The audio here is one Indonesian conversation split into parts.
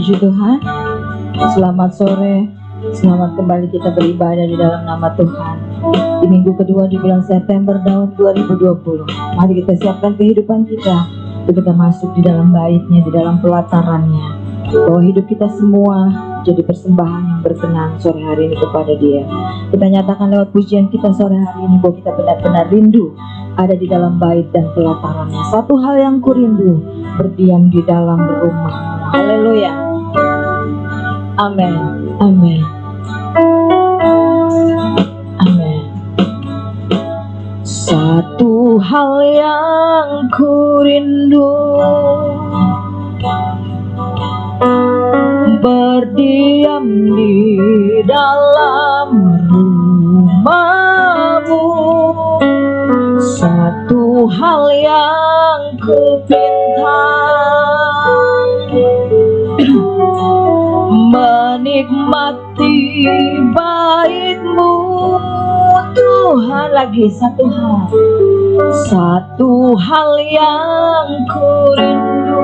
Puji Tuhan. Selamat sore. Selamat kembali kita beribadah di dalam nama Tuhan di minggu kedua di bulan September tahun 2020. Mari kita siapkan kehidupan kita untuk kita masuk di dalam bait-Nya, di dalam pelatarannya, bahwa hidup kita semua jadi persembahan yang berkenan sore hari ini kepada Dia. Kita nyatakan lewat pujian kita sore hari ini bahwa kita benar-benar rindu ada di dalam bait dan pelatarannya. Satu hal yang kurindu, berdiam di dalam rumah. Haleluya. Amin. Amin. Amin. Satu hal yang kurindu, berdiam di dalam rumah-Mu. Satu hal yang kupinta, menikmati bait-Mu Tuhan. Lagi satu hal yang kurindu,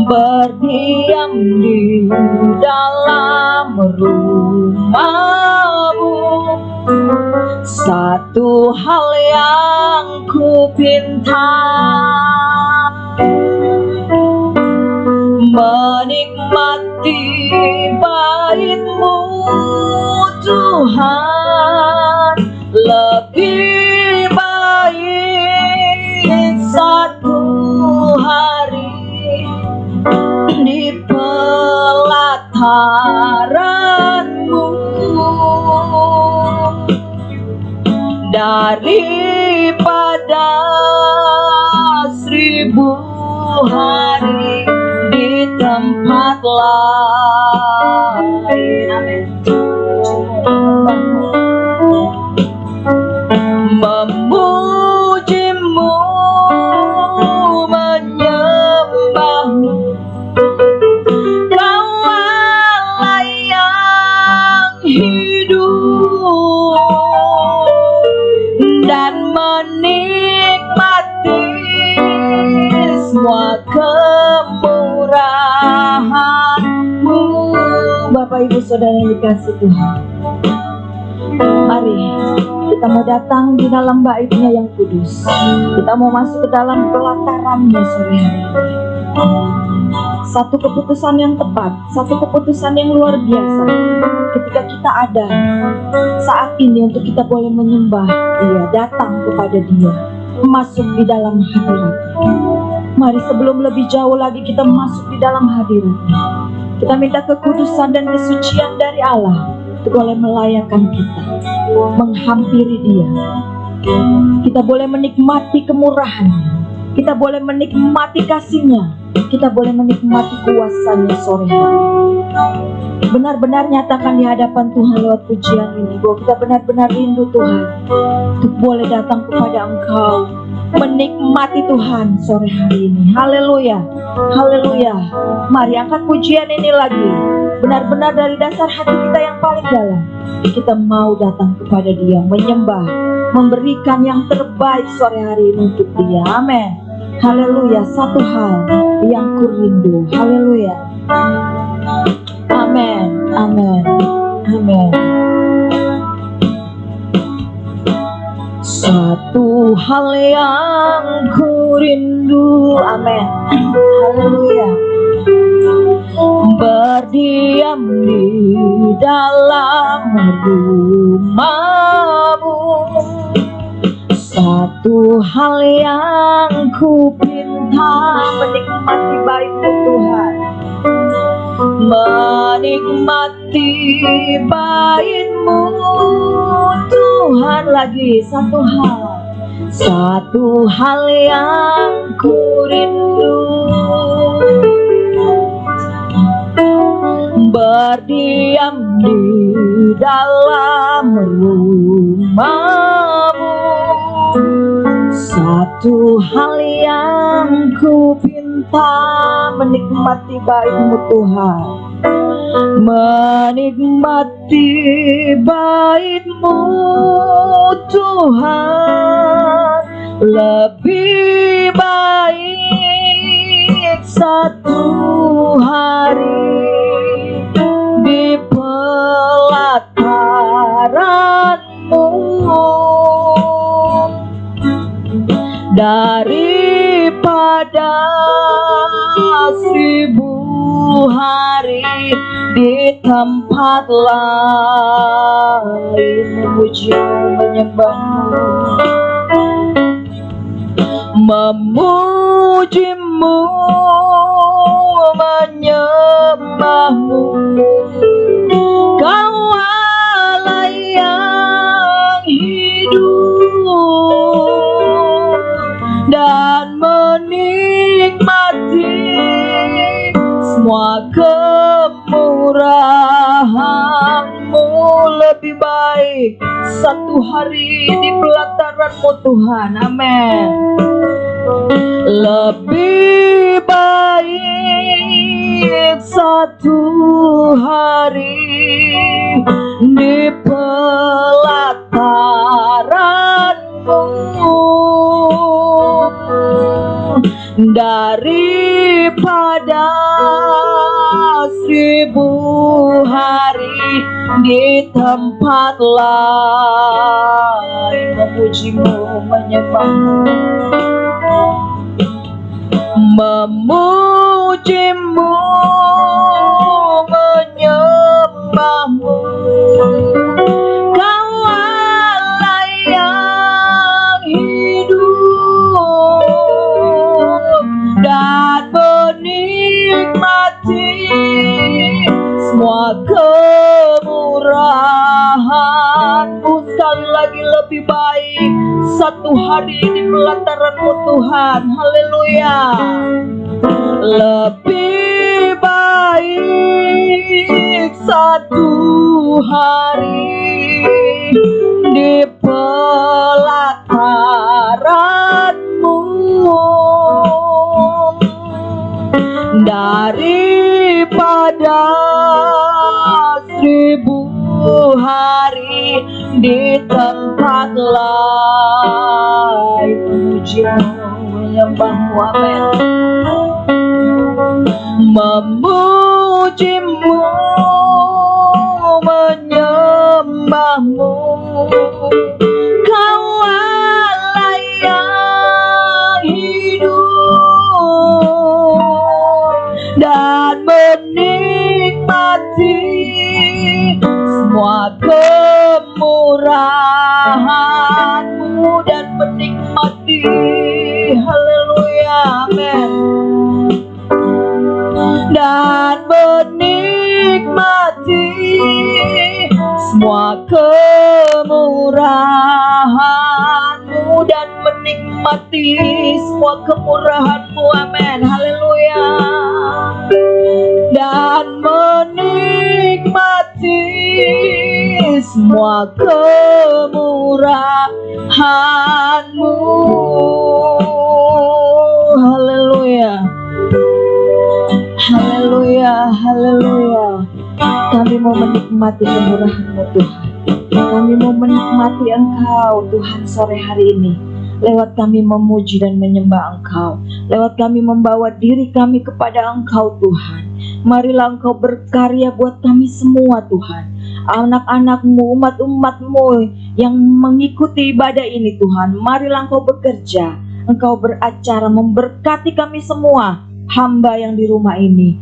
berdiam di dalam rumah-Mu. Satu hal yang kupinta, menikmati bait-Mu Tuhan. Lebih baik satu hari di pelataran-Mu daripada 1000 hari di tempat lain. Amin. Memuji-Mu, menyembah-Mu, Kau Allah yang hidup, dan menikmati semua kemurahan-Mu. Bapak Ibu Saudara yang dikasihi Tuhan, mari kita mau datang di dalam bait-Nya yang kudus. Kita mau masuk ke dalam pelataran-Nya sore hari ini. Satu keputusan yang tepat, satu keputusan yang luar biasa ketika kita ada saat ini untuk kita boleh menyembah Dia, datang kepada Dia, masuk di dalam hadirat-Nya. Mari sebelum lebih jauh lagi kita masuk di dalam hadirat-Nya, kita minta kekudusan dan kesucian dari Allah untuk boleh melayakkan kita, menghampiri Dia. Kita boleh menikmati kemurahan-Nya, kita boleh menikmati kasih-Nya, kita boleh menikmati kuasa-Nya sore hari ini. Benar-benar nyatakan di hadapan Tuhan lewat pujian ini bahwa kita benar-benar rindu Tuhan untuk boleh datang kepada Engkau, menikmati Tuhan sore hari ini. Haleluya, haleluya. Mari angkat pujian ini lagi, benar-benar dari dasar hati kita yang paling dalam. Kita mau datang kepada Dia, menyembah, memberikan yang terbaik sore hari ini untuk Dia. Amin. Haleluya. Satu hal yang kurindu. Haleluya. Amin. Amin. Amin. Satu hal yang kurindu. Amin. Haleluya. Berdiam di dalam rumah-Mu. Satu hal yang kupinta, menikmati bait-Mu Tuhan, menikmati bait-Mu Tuhan. Lagi satu hal yang kurindu, berdiam di dalam rumah-Mu. Satu hal yang kupinta, menikmati bait-Mu Tuhan, menikmati bait-Mu Tuhan. Lebih baik satu hari di pelataran-Mu, daripada 1000 hari di tempat lain memuji-Mu, menyembah-Mu, memuji-Mu, menyembah-Mu. Kau Allah yang hidup dan menikmati semua kemurahan-Mu. Lebih baik satu hari di pelataran-Mu Tuhan. Amin. Lebih baik satu hari di pelataran-Mu daripada 1000 hari di tempat lain memuji-Mu, menyembah-Mu, memuji-Mu, menyembah-Mu. Kau Allah yang hidup dan menikmati semua kemurahan-Mu. Sekali lagi, lebih baik satu hari di pelataran-Mu Tuhan. Haleluya. Lebih baik satu hari di pelataran-Mu daripada 1000 hari di tempat lain memuji-Mu, menyembah-Mu. Amin. Memuji-Mu, menyembah-Mu. Kau Allah yang hidup dan menikmati semua kemurahan-Mu dan menikmati, haleluya, amin, dan menikmati semua kemurahan-Mu dan menikmati semua kemurahan-Mu, amin, haleluya, dan menikmati semua kemurahan-Mu, haleluya, haleluya, haleluya. Kami mau menikmati kemurahan-Mu Tuhan. Kami mau menikmati Engkau Tuhan sore hari ini. Lewat kami memuji dan menyembah Engkau, lewat kami membawa diri kami kepada Engkau Tuhan. Marilah Engkau berkarya buat kami semua Tuhan. Anak-anak-Mu, umat-umat-Mu yang mengikuti ibadah ini Tuhan, marilah Engkau bekerja, Engkau beracara memberkati kami semua, hamba yang di rumah ini,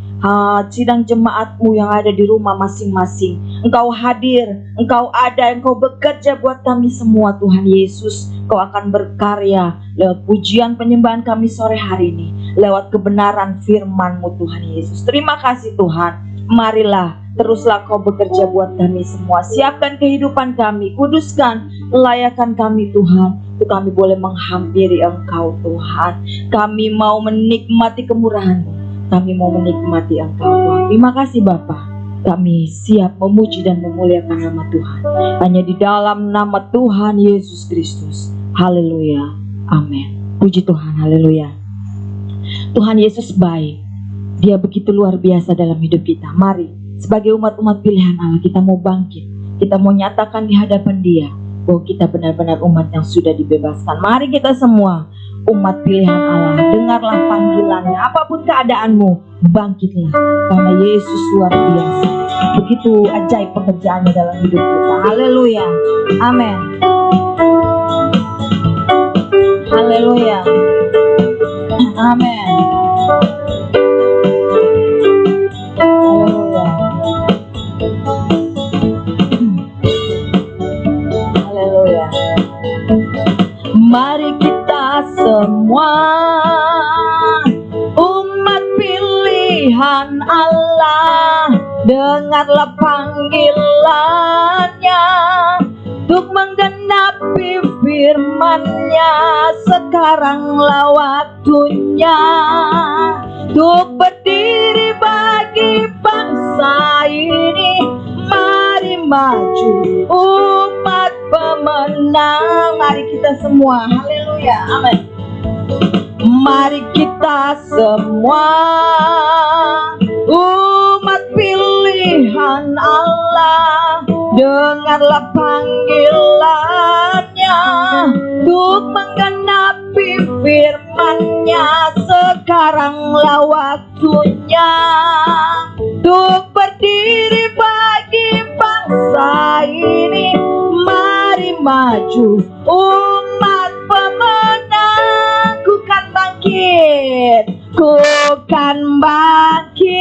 sidang jemaat-Mu yang ada di rumah masing-masing. Engkau hadir, Engkau ada, Engkau bekerja buat kami semua Tuhan Yesus. Kau akan berkarya lewat pujian penyembahan kami sore hari ini, lewat kebenaran firman-Mu Tuhan Yesus. Terima kasih Tuhan. Marilah teruslah Kau bekerja buat kami semua. Siapkan kehidupan kami, kuduskan, layakan kami Tuhan, untuk kami boleh menghampiri Engkau Tuhan. Kami mau menikmati kemurahan-Mu, kami mau menikmati Engkau Tuhan. Terima kasih Bapa. Kami siap memuji dan memuliakan nama Tuhan, hanya di dalam nama Tuhan Yesus Kristus. Haleluya, amin. Puji Tuhan, haleluya. Tuhan Yesus baik, Dia begitu luar biasa dalam hidup kita. Mari sebagai umat-umat pilihan Allah, kita mau bangkit, kita mau nyatakan di hadapan Dia bahwa kita benar-benar umat yang sudah dibebaskan. Mari kita semua umat pilihan Allah, dengarlah panggilannya. Apapun keadaanmu, bangkitlah, karena Yesus luar biasa. Begitu ajaib pekerjaannya dalam hidup kita. Haleluya, amin. Haleluya, amin. Haleluya, haleluya. Mari kita semua umat pilihan Allah, dengarlah panggilannya untuk menggenapi firman-Nya. Sekaranglah waktunya untuk berdiri bagi bangsa ini. Mari maju umat pemenang. Mari kita semua, haleluya, amin. Mari kita semua umat pilihan Allah, dengarlah panggilannya untuk menggenapi firman-Nya. Sekaranglah waktunya untuk berdiri bagi bangsa ini. Mari maju umat pemenang. Ku kan bangkit, ku kan bangkit,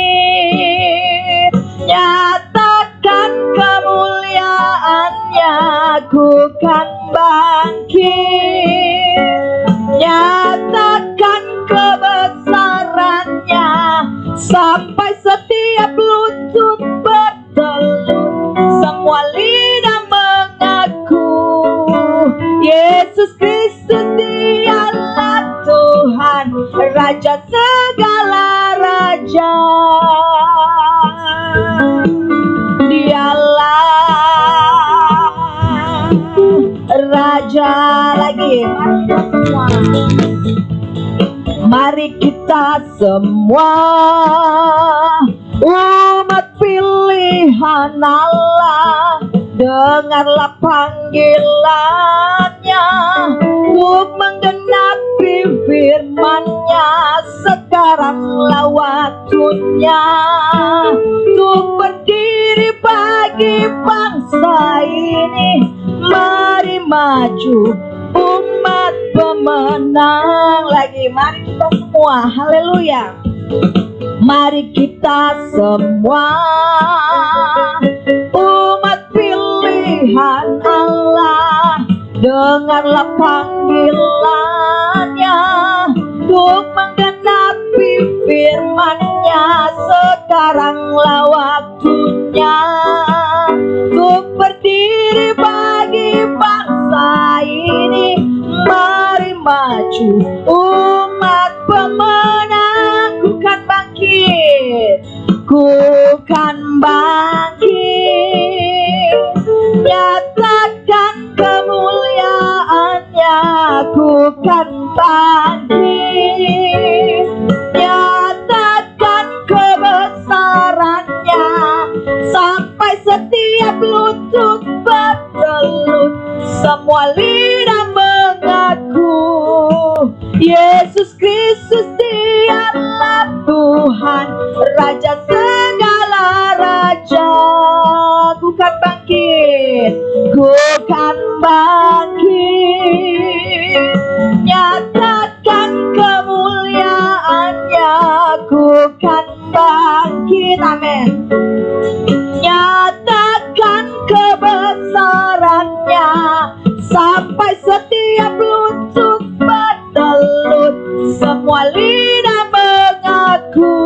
nyatakan kemuliaan-Nya. Ku kan bangkit, nyatakan kebesaran-Nya, sampai setiap lutut bertelut, semua lidah mengaku Yesus Kristus dialah Tuhan, Raja segala raja. Dialah Raja. Lagi, mari kita semua umat pilihan Allah, dengarlah panggilannya untuk menggenapi firman-Nya. Sekaranglah waktunya untuk berdiri bagi bangsa ini. Mari maju umat pemenang. Lagi, mari kita semua, haleluya. Mari kita semua umat pilihan Allah, dengarlah panggilannya untuk menggenapi firman-Nya. Sekaranglah waktunya untuk berdiri bagi bangsa ini. Mari maju umat pemenang. Ku kan bangkit, ku kan bangkit, nyatakan kemuliaan-Nya. Ku kan bangkit, nyatakan kebesaran-Nya, sampai setiap lutut bertelut, semua lidah mengaku Yesus Kristus dialah Tuhan, Raja segala raja. Ku kan bangkit, ku kan bangkit, nyatakan kemuliaan-Nya. Ku kan bangkit, amin, nyatakan kebesaran-Nya, sampai setiap lutut bertelut, semua lidah mengaku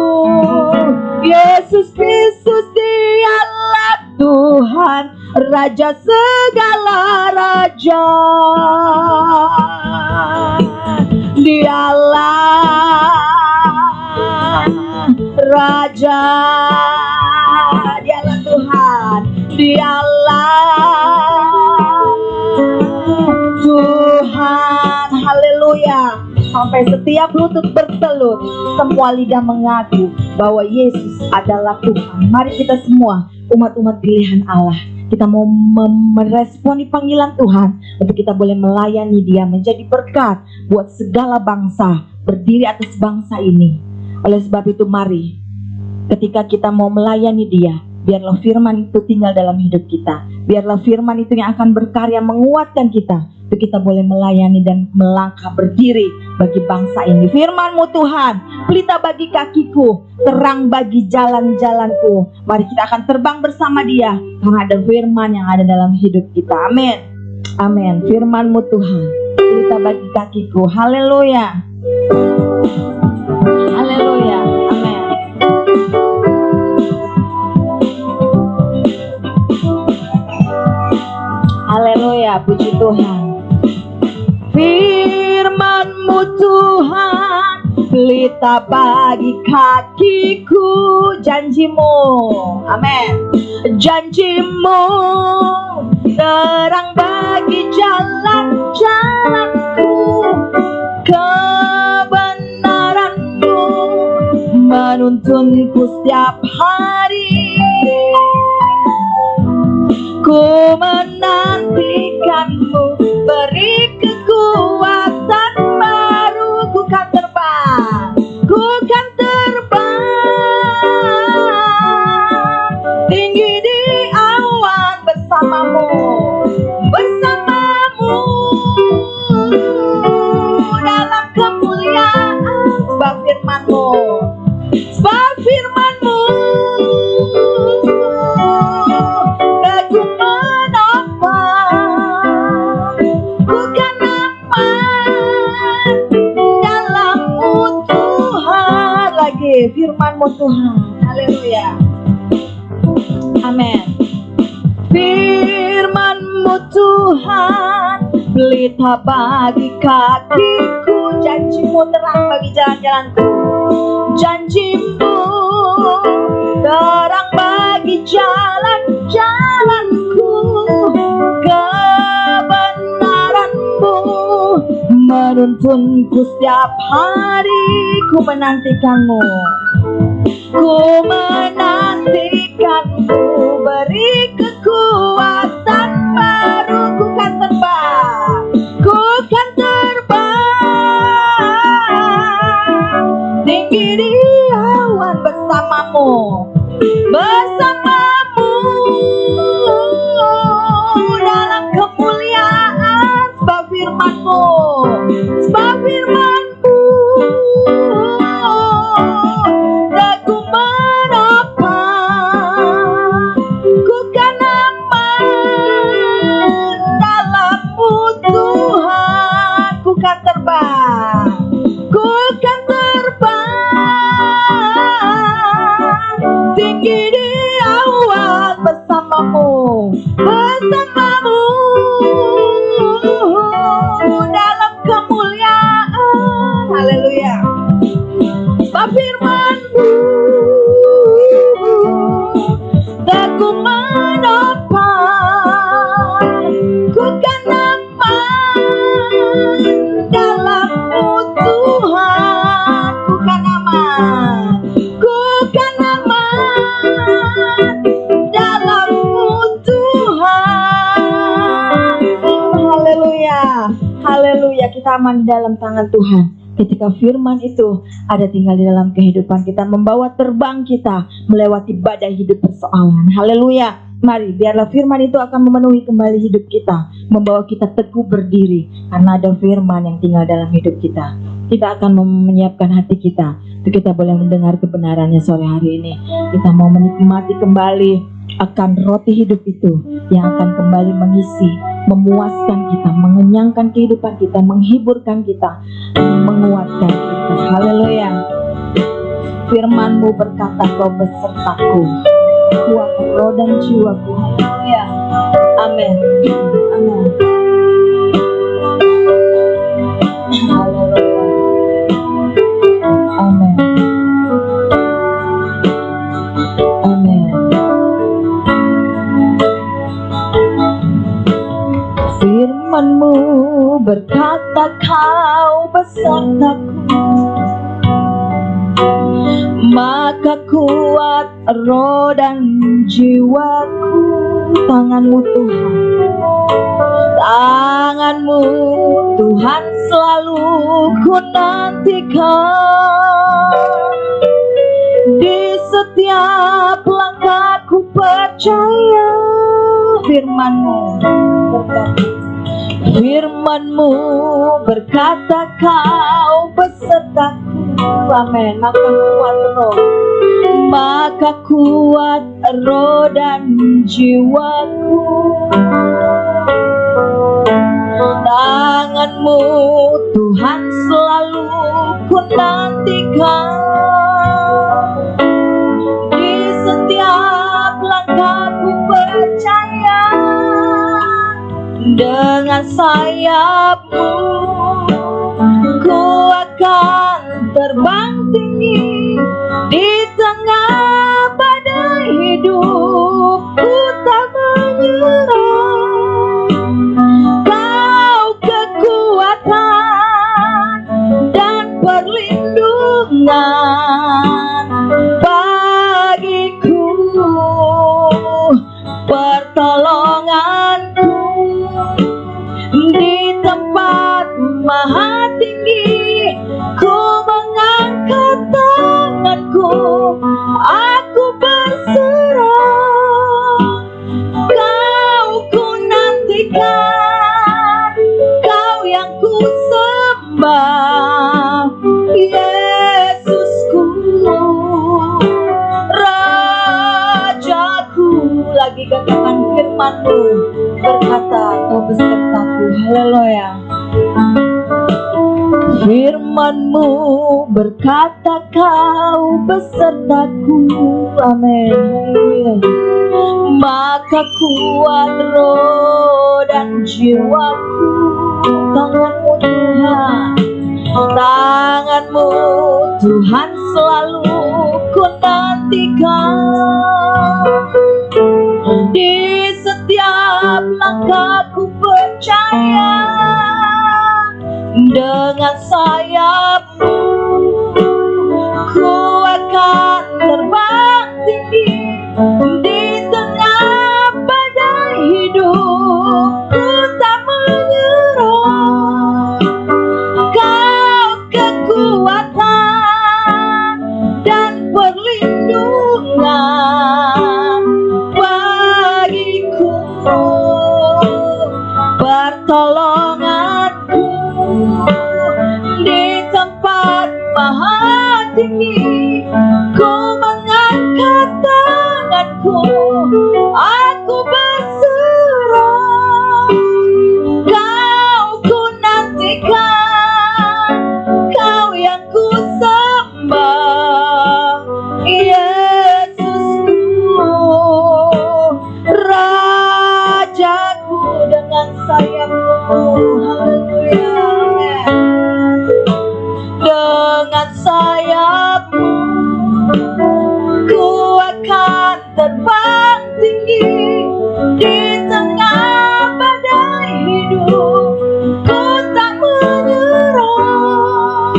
Yesus Kristus dialah Tuhan, Raja segala raja. Dialah Raja, dialah Tuhan, dialah Tuhan. Haleluya. Sampai setiap lutut bertelut, semua lidah mengaku bahwa Yesus adalah Tuhan. Mari kita semua umat-umat pilihan Allah, Kita mau meresponi panggilan Tuhan untuk kita boleh melayani Dia, menjadi berkat buat segala bangsa, berdiri atas bangsa ini. Oleh sebab itu mari, ketika kita mau melayani Dia, biarlah firman itu tinggal dalam hidup kita. Biarlah firman itu yang akan berkarya menguatkan kita, untuk kita boleh melayani dan melangkah berdiri bagi bangsa ini. Firman-Mu Tuhan, pelita bagi kakiku, terang bagi jalan-jalanku. Mari kita akan terbang bersama Dia, karena ada firman yang ada dalam hidup kita. Amin. Amin. Firman-Mu Tuhan, pelita bagi kakiku. Haleluya. Haleluya. Amin. Haleluya, puji Tuhan. Firman-Mu Tuhan, pelita bagi kakiku, janji-Mu, amin. Janji-Mu, terang bagi jalan-jalanku, kebenaran-Mu menuntunku setiap hari. Ku menantikan-Mu, beri kekuatan baru. Ku kan terbang, ku kan terbang tinggi di awan bersama-Mu, bersama-Mu dalam kemuliaan. Sebab firman-Mu, sebab firman-Mu firman-Mu Tuhan. Haleluya. Amin. Firman-Mu Tuhan, pelita bagi kakiku, janji-Mu terang bagi jalan-jalanku. Janji-Mu terang bagi jalan-jalanku, kebenaran-Mu menuntunku setiap hari. Ku menantikan-Mu, ku menantikan-Mu, beri kekuatan baru. Ku kan terbang, ku kan terbang tinggi di awan bersama-Mu, bersama-Mu dalam kemuliaan. Sebab firman-Mu, sebab firman-Mu aku menopang, ku kan aman dalam-Mu Tuhan. Ku kan terbang, ku kan terbang tinggi di awan bersama-Mu, bersama-Mu dalam kemuliaan. Haleluya. Sebab firman-Mu aku menopang, ku kan aman dalam-Mu Tuhan. Ku kan aman, ku kan aman dalam-Mu Tuhan. Haleluya. Haleluya. Kita aman di dalam tangan Tuhan. Ketika firman itu ada tinggal di dalam kehidupan kita, membawa terbang kita melewati badai hidup persoalan. Haleluya. Mari, biarlah firman itu akan memenuhi kembali hidup kita, membawa kita teguh berdiri, karena ada firman yang tinggal dalam hidup kita. Kita akan menyiapkan hati kita untuk kita boleh mendengar kebenarannya sore hari ini. Kita mau menikmati kembali akan roti hidup itu yang akan kembali mengisi, memuaskan kita, mengenyangkan kehidupan kita, menghiburkan kita, menguatkan kita. Haleluya. Firman-Mu berkata, Kau besertaku, kuat roh dan jiwaku. Haleluya. Amin. Amin. Haleluya. Amin. Amin. Firman-Mu berkata, Kau besertaku, maka kuat roh dan jiwaku. Tangan-Mu Tuhan, tangan-Mu Tuhan selalu ku nantikan. Di setiap langkahku percaya firman-Mu berkata, firman-Mu berkata kau besertaku. Amin. Maka kuat roh dan jiwaku. Tangan-Mu Tuhan selalu ku nantikan. Di setiap langkahku percaya, dengan sayap-Mu ku akan terbang tinggi. Di tengah badai hidup ku tak menyerah. Kau kekuatan dan perlindungan bagiku, pertolonganku di tempat maha tinggi. Ku mengangkat tanganku, aku berserah. Kau ku nantikan, kau yang ku sembah, Yesusku, Rajaku. Lagi katakan firman-Mu berkata kau besertaku. Haleluya. Firman-Mu berkata kau besertaku. Amin. Maka kuat roh dan jiwaku. Tangan-Mu Tuhan, tangan-Mu Tuhan selalu ku nantikan. Di setiap langkahku percaya, dengan sayap-Mu ku akan terbang tinggi. Di tengah badai hidup ku tak menyerah. Kau kekuatan dan perlindungan bagiku, pertolonganku di tempat maha tinggi. Ku mengangkat tanganku, aku berserah. Kau ku nantikan, kau yang ku sembah, Yesusku, Rajaku. Dengan sayap-Mu, haleluya, dengan sayap-Mu ku akan terbang tinggi. Di tengah badai hidup ku tak menyerah.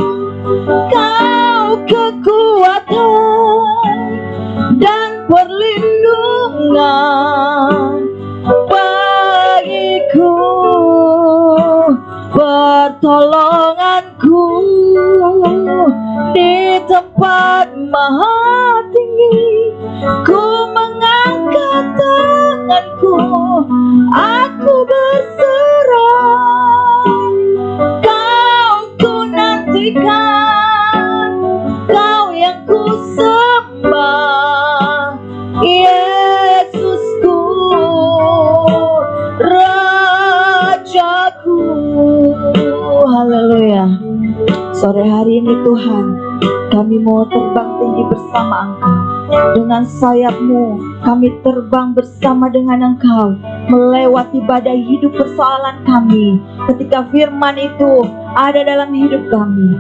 Kau kekuatan dan perlindungan bagiku, pertolonganku di tempat maha tinggi. Ku mengangkat tanganku, aku berserah. Kau ku nantikan, kau yang ku sembah, Yesusku, Rajaku. Haleluya. Sore hari ini Tuhan, kami mau terbang tinggi bersama Engkau. Dengan sayap-Mu kami terbang bersama dengan Engkau, melewati badai hidup persoalan kami. Ketika firman itu ada dalam hidup kami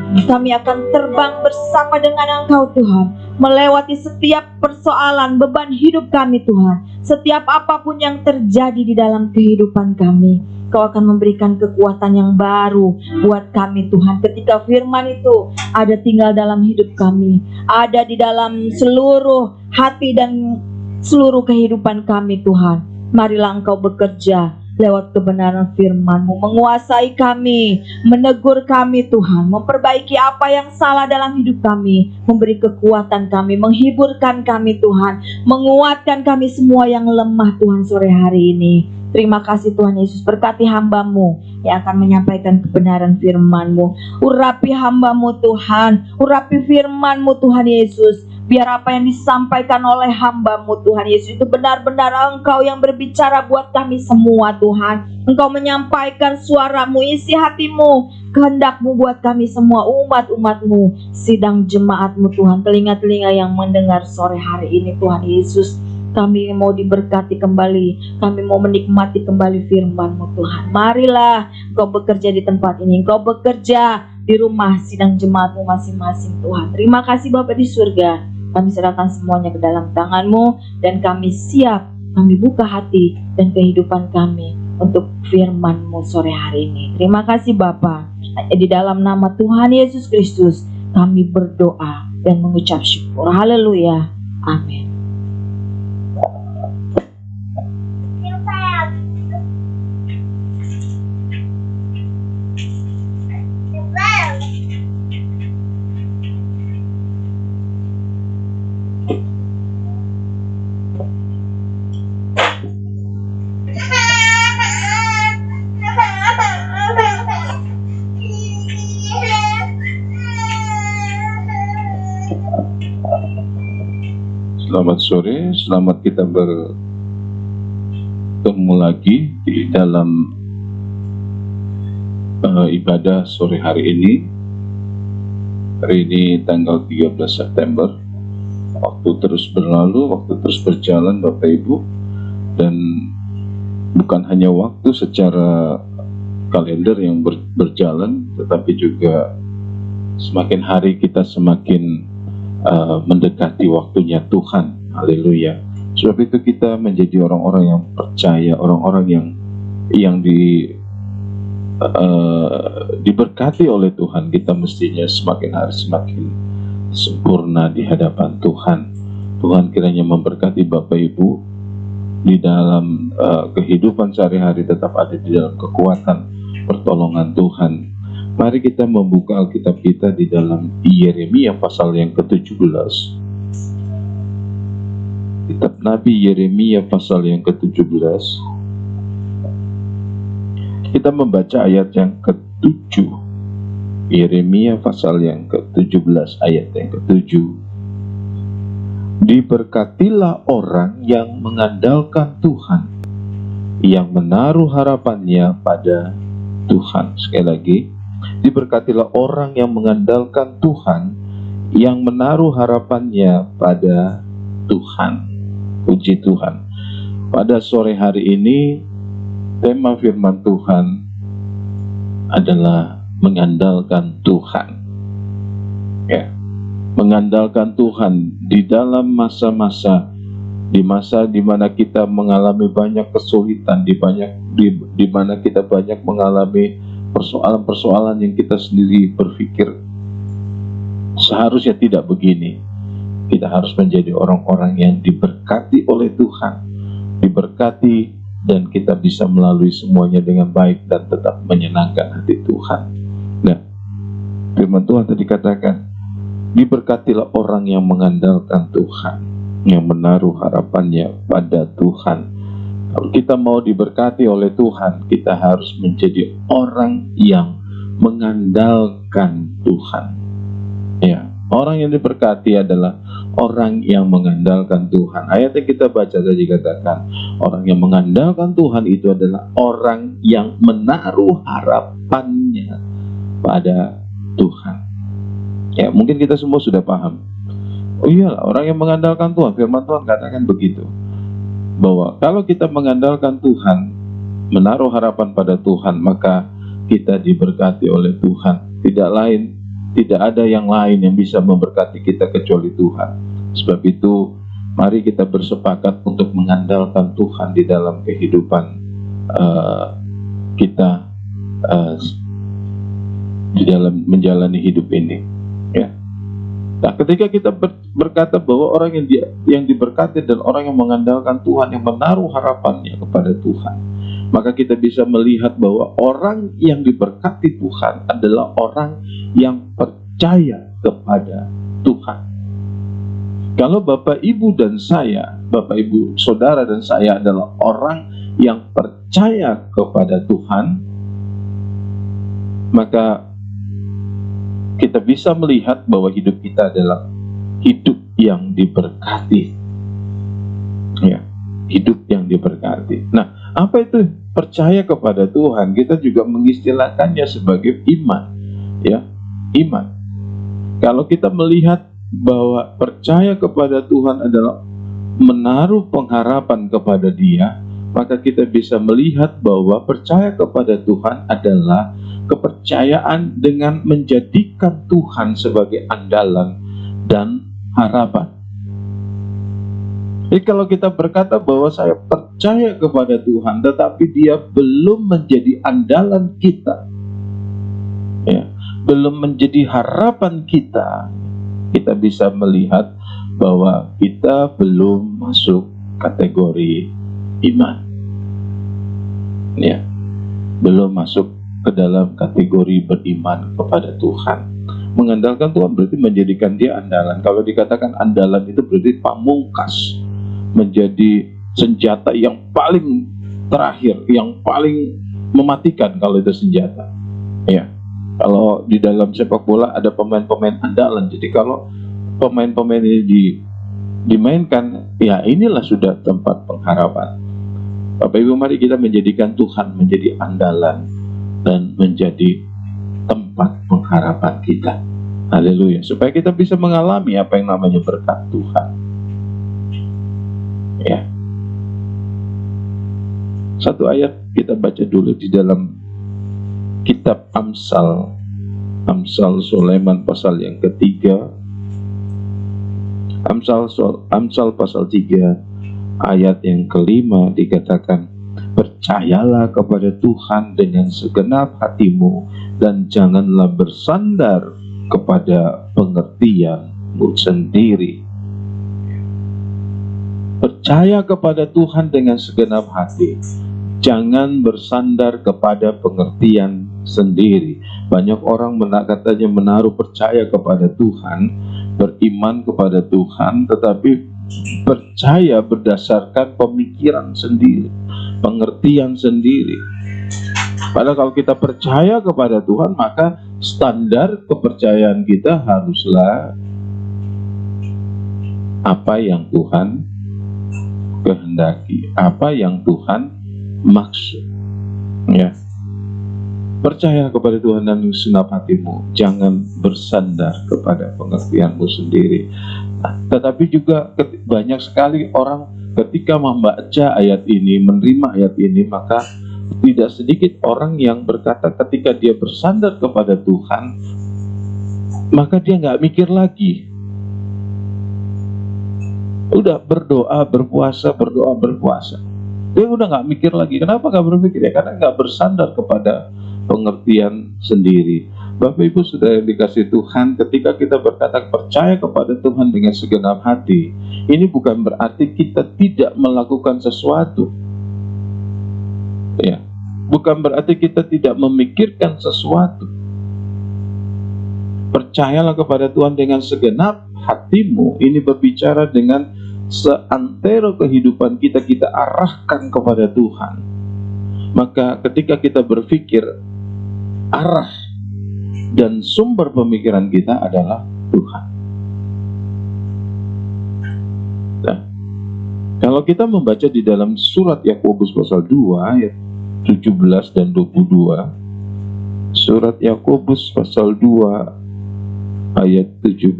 akan terbang bersama dengan Engkau Tuhan, melewati setiap persoalan beban hidup kami Tuhan. Setiap apapun yang terjadi di dalam kehidupan kami, Kau akan memberikan kekuatan yang baru buat kami Tuhan. Ketika firman itu ada tinggal dalam hidup kami, ada di dalam seluruh hati dan seluruh kehidupan kami Tuhan. Marilah Engkau bekerja lewat kebenaran firman-Mu, menguasai kami, menegur kami Tuhan, memperbaiki apa yang salah dalam hidup kami, memberi kekuatan kami, menghiburkan kami Tuhan, menguatkan kami semua yang lemah Tuhan sore hari ini. Terima kasih Tuhan Yesus, berkati hamba-Mu yang akan menyampaikan kebenaran firman-Mu. Urapi hamba-Mu Tuhan, urapi firman-Mu Tuhan Yesus. Biar apa yang disampaikan oleh hamba-Mu Tuhan Yesus itu benar-benar Engkau yang berbicara buat kami semua Tuhan. Engkau menyampaikan suara-Mu, isi hati-Mu, kehendak-Mu buat kami semua umat-umat-Mu, sidang jemaat-Mu Tuhan, telinga-telinga yang mendengar sore hari ini Tuhan Yesus. Kami mau diberkati kembali, kami mau menikmati kembali firman-Mu Tuhan. Marilah Engkau bekerja di tempat ini, Engkau bekerja di rumah sidang jemaat-Mu masing-masing Tuhan. Terima kasih Bapa di surga. Kami serahkan semuanya ke dalam tangan-Mu dan kami siap, kami buka hati dan kehidupan kami untuk firman-Mu sore hari ini. Terima kasih Bapa. Di dalam nama Tuhan Yesus Kristus kami berdoa dan mengucap syukur. Haleluya. Amin. Selamat sore, selamat kita bertemu lagi di dalam ibadah sore hari ini. Hari ini tanggal 13 September. Waktu terus berlalu, waktu terus berjalan Bapak Ibu. Dan bukan hanya waktu secara kalender yang berjalan, tetapi juga semakin hari kita semakin mendekati waktunya Tuhan. Haleluya. Sebab itu kita menjadi orang-orang yang percaya, orang-orang yang diberkati oleh Tuhan. Kita mestinya semakin hari semakin sempurna di hadapan Tuhan. Tuhan kiranya memberkati Bapak Ibu di dalam kehidupan sehari-hari, tetap ada di dalam kekuatan pertolongan Tuhan. Mari kita membuka Alkitab kita di dalam Yeremia pasal yang ke-17. Kitab Nabi Yeremia pasal yang ke-17. Kita membaca ayat yang ke-7. Yeremia pasal yang ke-17 ayat yang ke-7. Diberkatilah orang yang mengandalkan Tuhan, yang menaruh harapannya pada Tuhan. Sekali lagi, diberkatilah orang yang mengandalkan Tuhan, yang menaruh harapannya pada Tuhan. Puji Tuhan. Pada sore hari ini, tema firman Tuhan adalah mengandalkan Tuhan. Ya, mengandalkan Tuhan di dalam masa-masa, di masa di mana kita mengalami banyak kesulitan, di mana kita banyak mengalami persoalan-persoalan yang kita sendiri berpikir seharusnya tidak begini. Kita harus menjadi orang-orang yang diberkati oleh Tuhan, diberkati, dan kita bisa melalui semuanya dengan baik dan tetap menyenangkan hati Tuhan. Nah, firman Tuhan tadi katakan, diberkatilah orang yang mengandalkan Tuhan, yang menaruh harapannya pada Tuhan. Kalau kita mau diberkati oleh Tuhan, kita harus menjadi orang yang mengandalkan Tuhan. Ya, orang yang diberkati adalah orang yang mengandalkan Tuhan. Ayat yang kita baca tadi katakan, orang yang mengandalkan Tuhan itu adalah orang yang menaruh harapannya pada Tuhan. Ya, mungkin kita semua sudah paham. Oh iyalah, orang yang mengandalkan Tuhan, firman Tuhan katakan begitu. Bahwa kalau kita mengandalkan Tuhan, menaruh harapan pada Tuhan, maka kita diberkati oleh Tuhan. Tidak ada yang lain yang bisa memberkati kita kecuali Tuhan. Sebab itu, mari kita bersepakat untuk mengandalkan Tuhan di dalam kehidupan kita, di dalam menjalani hidup ini. Ya. Nah, ketika kita berkata bahwa orang yang diberkati dan orang yang mengandalkan Tuhan, yang menaruh harapannya kepada Tuhan, maka kita bisa melihat bahwa orang yang diberkati Tuhan adalah orang yang percaya kepada Tuhan. Kalau Bapak Ibu dan saya, Bapak Ibu Saudara dan saya adalah orang yang percaya kepada Tuhan, maka kita bisa melihat bahwa hidup kita adalah hidup yang diberkati. Ya, hidup yang diberkati. Nah, apa itu percaya kepada Tuhan? Kita juga mengistilahkannya sebagai iman. Ya, iman. Kalau kita melihat bahwa percaya kepada Tuhan adalah menaruh pengharapan kepada Dia, maka kita bisa melihat bahwa percaya kepada Tuhan adalah kepercayaan dengan menjadikan Tuhan sebagai andalan dan harapan. Jadi kalau kita berkata bahwa saya percaya kepada Tuhan, tetapi Dia belum menjadi andalan kita, ya, belum menjadi harapan kita, kita bisa melihat bahwa kita belum masuk kategori iman. Ya, belum masuk ke dalam kategori beriman kepada Tuhan. Mengandalkan Tuhan berarti menjadikan Dia andalan. Kalau dikatakan andalan itu berarti pamungkas, menjadi senjata yang paling terakhir, yang paling mematikan kalau itu senjata. Ya, kalau di dalam sepak bola ada pemain-pemain andalan. Jadi kalau pemain-pemain ini dimainkan, ya inilah sudah tempat pengharapan. Bapak Ibu, mari kita menjadikan Tuhan menjadi andalan dan menjadi tempat pengharapan kita. Haleluya. Supaya kita bisa mengalami apa yang namanya berkat Tuhan. Ya. Satu ayat kita baca dulu di dalam kitab Amsal Sulaiman pasal yang ketiga. Amsal pasal 3 ayat yang kelima dikatakan, percayalah kepada Tuhan dengan segenap hatimu dan janganlah bersandar kepada pengertianmu sendiri. Percaya kepada Tuhan dengan segenap hati, jangan bersandar kepada pengertian sendiri. Banyak orang katanya menaruh percaya kepada Tuhan, beriman kepada Tuhan, tetapi percaya berdasarkan pemikiran sendiri, pengertian sendiri. Padahal kalau kita percaya kepada Tuhan, maka standar kepercayaan kita haruslah apa yang Tuhan kehendaki, apa yang Tuhan maksud. Ya, percaya kepada Tuhan dan segenap hatimu, jangan bersandar kepada pengertianmu sendiri. Nah, tetapi juga banyak sekali orang ketika membaca ayat ini, menerima ayat ini, maka tidak sedikit orang yang berkata ketika dia bersandar kepada Tuhan, maka dia nggak mikir lagi. Udah berdoa, berpuasa, berdoa, berpuasa. Dia udah nggak mikir lagi. Kenapa nggak berpikir? Ya karena nggak bersandar kepada pengertian sendiri. Bapak Ibu sudah dikasih Tuhan, ketika kita berkata percaya kepada Tuhan dengan segenap hati, ini bukan berarti kita tidak melakukan sesuatu. Ya, bukan berarti kita tidak memikirkan sesuatu. Percayalah kepada Tuhan dengan segenap hatimu. Ini berbicara dengan seantero kehidupan kita arahkan kepada Tuhan. Maka ketika kita berpikir, arah dan sumber pemikiran kita adalah Tuhan. Nah, kalau kita membaca di dalam surat Yakobus pasal 2 ayat 17 dan 22, surat Yakobus pasal 2 ayat 17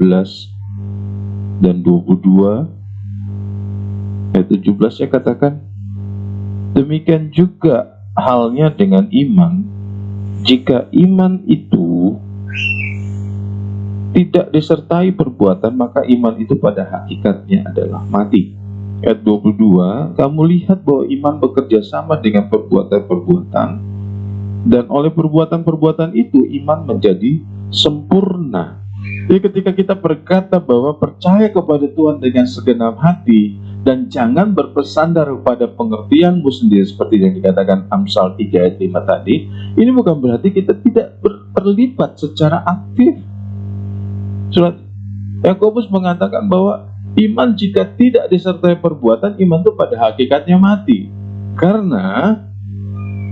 dan 22, ayat 17 saya katakan, demikian juga halnya dengan iman. Jika iman itu tidak disertai perbuatan, maka iman itu pada hakikatnya adalah mati. Ayat 22, kamu lihat bahwa iman bekerja sama dengan perbuatan-perbuatan, dan oleh perbuatan-perbuatan itu iman menjadi sempurna. Jadi ketika kita berkata bahwa percaya kepada Tuhan dengan segenap hati dan jangan berpersandar pada pengertianmu sendiri seperti yang dikatakan Amsal 3 ayat 5 tadi, ini bukan berarti kita tidak terlibat secara aktif. Surat Yakobus mengatakan bahwa iman jika tidak disertai perbuatan, iman itu pada hakikatnya mati. Karena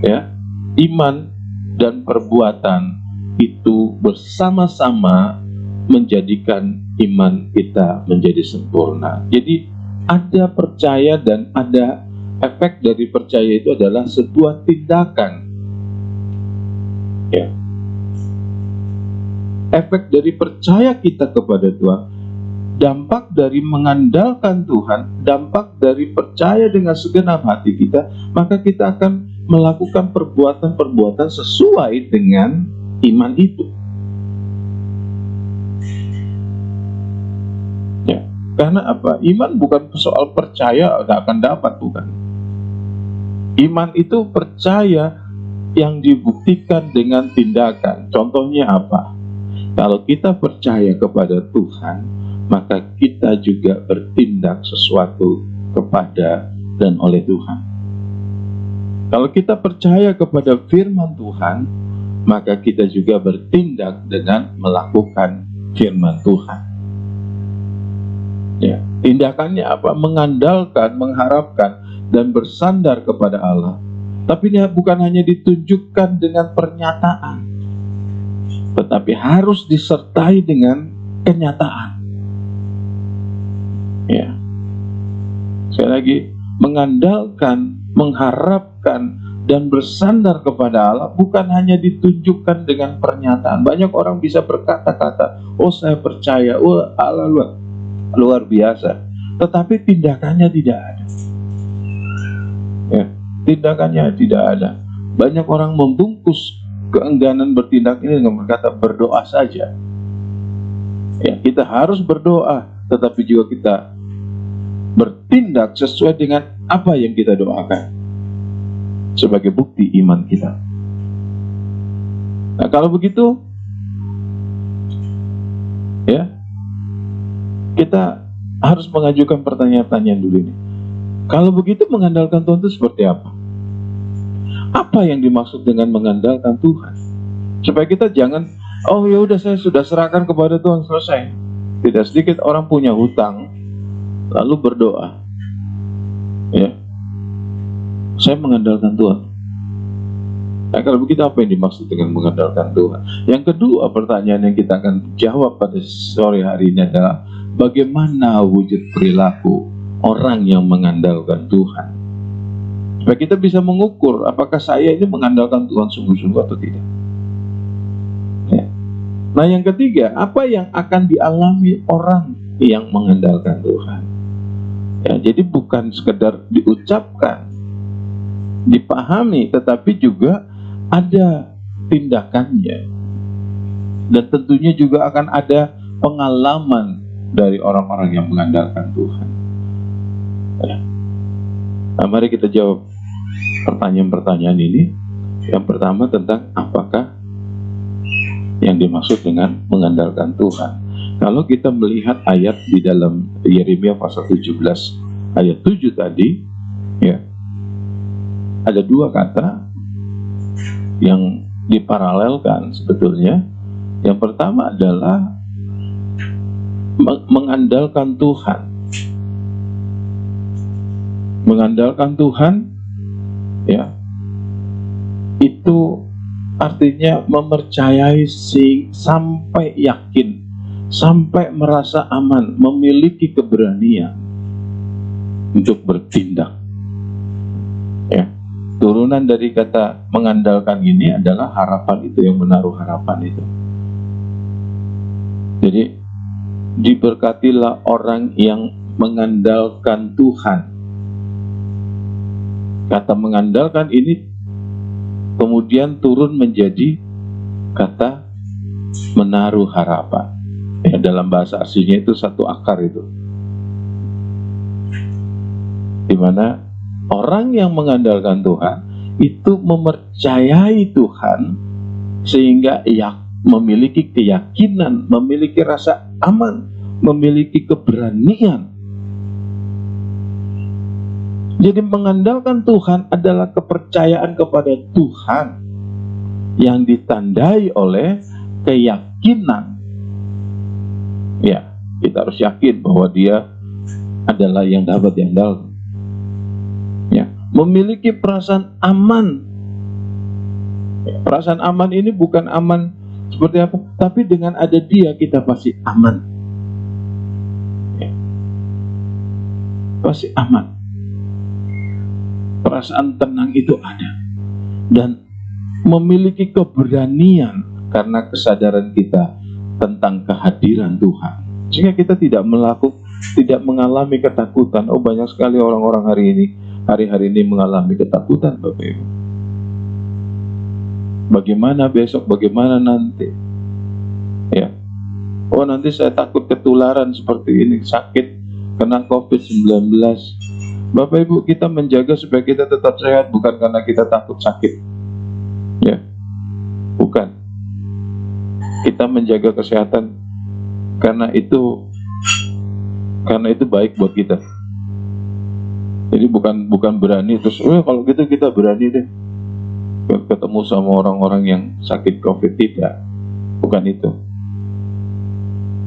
ya, iman dan perbuatan itu bersama-sama menjadikan iman kita menjadi sempurna. Jadi ada percaya dan ada efek dari percaya itu adalah sebuah tindakan. Ya. Efek dari percaya kita kepada Tuhan, dampak dari mengandalkan Tuhan, dampak dari percaya dengan segenap hati kita, maka kita akan melakukan perbuatan-perbuatan sesuai dengan iman itu. Ya, karena apa? Iman bukan soal percaya nggak akan dapat, bukan. Iman itu percaya yang dibuktikan dengan tindakan. Contohnya apa? Kalau kita percaya kepada Tuhan, maka kita juga bertindak sesuatu kepada dan oleh Tuhan. Kalau kita percaya kepada firman Tuhan, maka kita juga bertindak dengan melakukan firman Tuhan. Ya, tindakannya apa? Mengandalkan, mengharapkan, dan bersandar kepada Allah. Tapi ini bukan hanya ditunjukkan dengan pernyataan, tetapi harus disertai dengan kenyataan. Ya, sekali lagi, mengandalkan, mengharapkan, dan bersandar kepada Allah bukan hanya ditunjukkan dengan pernyataan. Banyak orang bisa berkata-kata, oh saya percaya, oh Allah luar biasa, tetapi tindakannya tidak ada. Ya, tindakannya tidak ada. Banyak orang membungkus keengganan bertindak ini dengan berkata berdoa saja. Ya, kita harus berdoa, tetapi juga kita bertindak sesuai dengan apa yang kita doakan sebagai bukti iman kita. Nah, kalau begitu, ya, kita harus mengajukan pertanyaan-pertanyaan dulu ini. Kalau begitu mengandalkan Tuhan itu seperti apa? Apa yang dimaksud dengan mengandalkan Tuhan? Supaya kita jangan, oh ya udah saya sudah serahkan kepada Tuhan, selesai. Tidak sedikit orang punya hutang, lalu berdoa, ya, saya mengandalkan Tuhan. Nah, kalau begitu apa yang dimaksud dengan mengandalkan Tuhan? Yang kedua, pertanyaan yang kita akan jawab pada sore hari ini adalah bagaimana wujud perilaku orang yang mengandalkan Tuhan? Supaya kita bisa mengukur apakah saya ini mengandalkan Tuhan sungguh-sungguh atau tidak. Ya. Nah, yang ketiga, apa yang akan dialami orang yang mengandalkan Tuhan? Ya, jadi bukan sekedar diucapkan, dipahami, tetapi juga ada tindakannya. Dan tentunya juga akan ada pengalaman dari orang-orang yang mengandalkan Tuhan. Ya. Nah, mari kita jawab pertanyaan-pertanyaan ini. Yang pertama tentang apakah yang dimaksud dengan mengandalkan Tuhan. Kalau kita melihat ayat di dalam Yeremia pasal 17 ayat 7 tadi, ya, ada dua kata yang diparalelkan sebetulnya. Yang pertama adalah mengandalkan Tuhan. Mengandalkan Tuhan, ya, itu artinya mempercayai sampai yakin, sampai merasa aman, memiliki keberanian untuk bertindak. Ya, turunan dari kata mengandalkan ini adalah harapan itu, yang menaruh harapan itu. Jadi diberkatilah orang yang mengandalkan Tuhan. Kata mengandalkan ini kemudian turun menjadi kata menaruh harapan. Ya, dalam bahasa aslinya itu satu akar itu, dimana orang yang mengandalkan Tuhan itu mempercayai Tuhan sehingga yakin memiliki keyakinan, memiliki rasa aman, memiliki keberanian. Jadi mengandalkan Tuhan adalah kepercayaan kepada Tuhan yang ditandai oleh keyakinan. Ya, kita harus yakin bahwa Dia adalah yang dapat diandalkan. Ya, memiliki perasaan aman. Ya, perasaan aman ini bukan aman seperti apa, tapi dengan ada Dia kita pasti aman. Ya, pasti aman. Perasaan tenang itu ada, dan memiliki keberanian karena kesadaran kita tentang kehadiran Tuhan, sehingga kita tidak mengalami ketakutan. Oh, banyak sekali orang-orang hari-hari ini mengalami ketakutan, Bapak Ibu. Bagaimana besok, bagaimana nanti? Ya, oh nanti saya takut ketularan seperti ini, sakit, kena COVID-19. Bapak Ibu, kita menjaga supaya kita tetap sehat bukan karena kita takut sakit. Ya, bukan. Kita menjaga kesehatan karena itu baik buat kita. Jadi bukan berani terus, kalau gitu kita berani deh ketemu sama orang-orang yang sakit COVID. Tidak, bukan itu.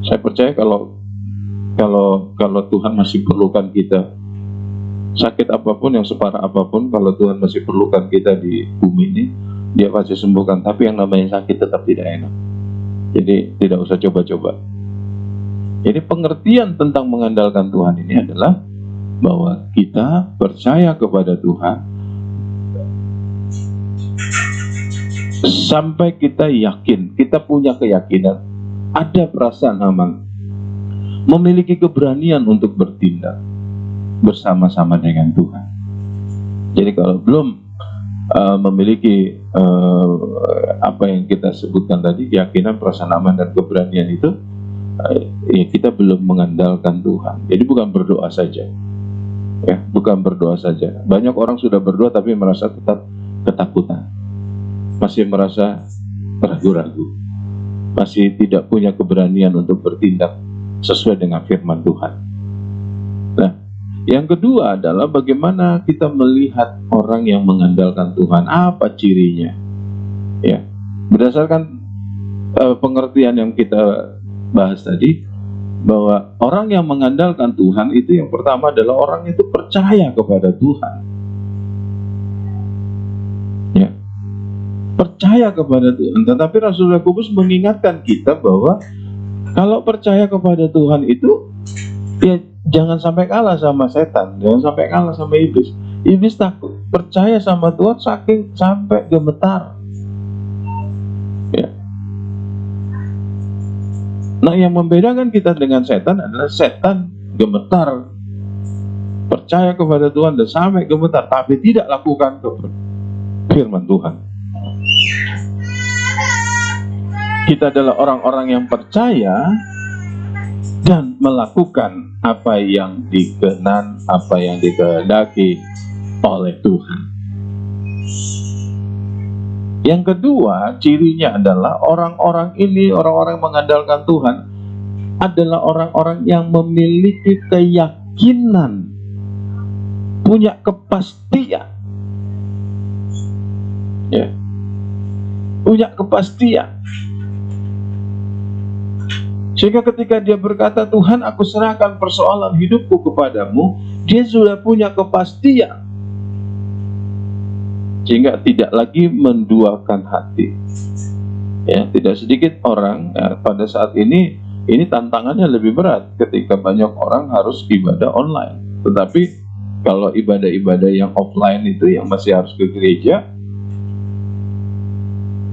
Saya percaya kalau Tuhan masih perlukan kita, sakit apapun, yang separah apapun, kalau Tuhan masih perlukan kita di bumi ini, Dia pasti sembuhkan. Tapi yang namanya sakit tetap tidak enak. Jadi tidak usah coba-coba. Jadi pengertian tentang mengandalkan Tuhan ini adalah bahwa kita percaya kepada Tuhan sampai kita yakin, kita punya keyakinan, ada perasaan aman, memiliki keberanian untuk bertindak bersama-sama dengan Tuhan. Jadi kalau belum memiliki apa yang kita sebutkan tadi, keyakinan, perasaan aman, dan keberanian itu, ya kita belum mengandalkan Tuhan. Jadi bukan berdoa saja, ya, bukan berdoa saja. Banyak orang sudah berdoa tapi merasa tetap ketakutan, masih merasa ragu-ragu, masih tidak punya keberanian untuk bertindak sesuai dengan firman Tuhan. Nah, yang kedua adalah bagaimana kita melihat orang yang mengandalkan Tuhan, apa cirinya? Ya, berdasarkan pengertian yang kita bahas tadi, bahwa orang yang mengandalkan Tuhan itu yang pertama adalah orang itu percaya kepada Tuhan. Ya, percaya kepada Tuhan. Tetapi Rasul Yakobus mengingatkan kita bahwa kalau percaya kepada Tuhan itu, ya jangan sampai kalah sama setan, jangan sampai kalah sama iblis. Iblis takut, percaya sama Tuhan saking sampai gemetar. Ya. Nah, yang membedakan kita dengan setan adalah setan gemetar, percaya kepada Tuhan dan sampai gemetar, tapi tidak lakukan firman Tuhan. Kita adalah orang-orang yang percaya dan melakukan apa yang dikehendaki oleh Tuhan. Yang kedua, cirinya adalah orang-orang ini, orang-orang mengandalkan Tuhan, adalah orang-orang yang memiliki keyakinan, punya kepastian. Ya, punya kepastian. Sehingga ketika dia berkata, Tuhan, aku serahkan persoalan hidupku kepadamu, dia sudah punya kepastian. Sehingga tidak lagi menduakan hati. Ya, tidak sedikit orang pada saat ini tantangannya lebih berat ketika banyak orang harus ibadah online. Tetapi kalau ibadah-ibadah yang offline itu, yang masih harus ke gereja,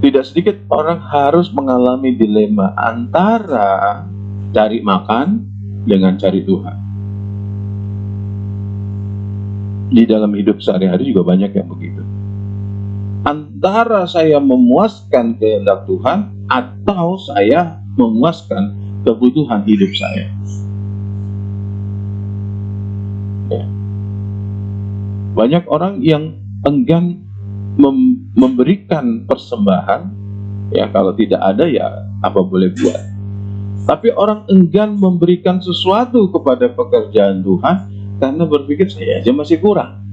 tidak sedikit orang harus mengalami dilema antara cari makan dengan cari Tuhan. Di dalam hidup sehari-hari juga banyak yang begitu. Antara saya memuaskan kehendak Tuhan atau saya memuaskan kebutuhan hidup saya. Ya. Banyak orang yang enggan memberikan persembahan Ya, kalau tidak ada ya apa boleh buat. Tapi orang enggan memberikan sesuatu kepada pekerjaan Tuhan karena berpikir saya aja masih kurang.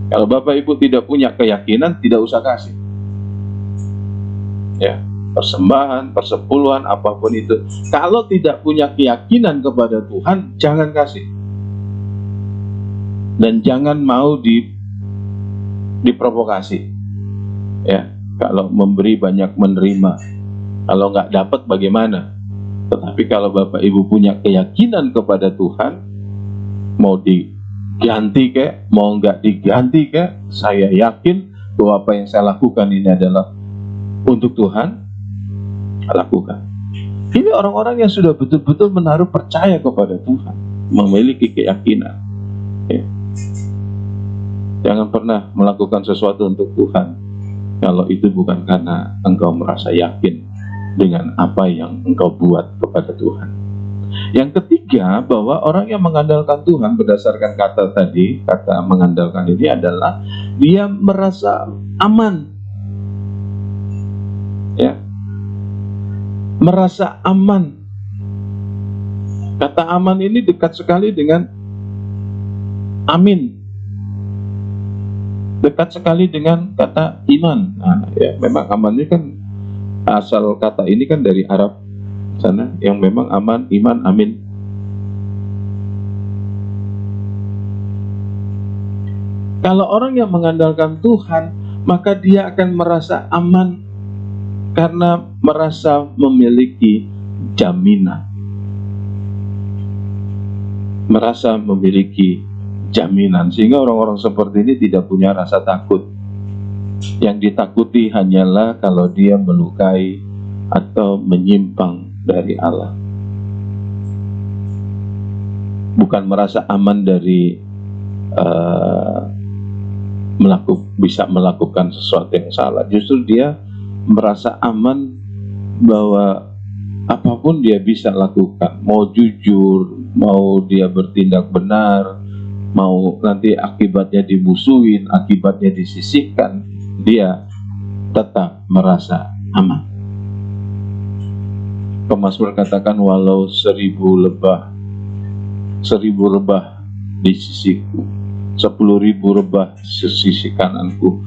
Kalau Bapak Ibu tidak punya keyakinan, tidak usah kasih. Ya, persembahan, persepuluhan, apapun itu. Kalau tidak punya keyakinan kepada Tuhan, jangan kasih. Dan jangan mau diprovokasi. Ya, kalau memberi banyak menerima. Kalau nggak dapat bagaimana? Tetapi kalau Bapak Ibu punya keyakinan kepada Tuhan, mau diganti kek, mau nggak diganti kek, saya yakin bahwa apa yang saya lakukan ini adalah untuk Tuhan, lakukan. Ini orang-orang yang sudah betul-betul menaruh percaya kepada Tuhan, memiliki keyakinan. Ya. Jangan pernah melakukan sesuatu untuk Tuhan kalau itu bukan karena engkau merasa yakin dengan apa yang engkau buat kepada Tuhan. Yang ketiga, bahwa orang yang mengandalkan Tuhan berdasarkan kata tadi, kata mengandalkan ini adalah dia merasa aman. Ya. Merasa aman. Kata aman ini dekat sekali dengan amin. Dekat sekali dengan kata iman. Nah, ya, memang aman ini kan asal kata ini kan dari Arab sana, yang memang aman, iman, amin. Kalau orang yang mengandalkan Tuhan, maka dia akan merasa aman karena merasa memiliki jaminan. Merasa memiliki jaminan, sehingga orang-orang seperti ini tidak punya rasa takut. Yang ditakuti hanyalah kalau dia melukai atau menyimpang dari Allah. Bukan merasa aman dari bisa melakukan sesuatu yang salah. Justru dia merasa aman bahwa apapun dia bisa lakukan. Mau jujur, mau dia bertindak benar, mau nanti akibatnya dimusuhin, akibatnya disisihkan, dia tetap merasa aman. Pemazmur katakan, walau 1000 lebah di sisiku, 10.000 lebah di sisi kananku,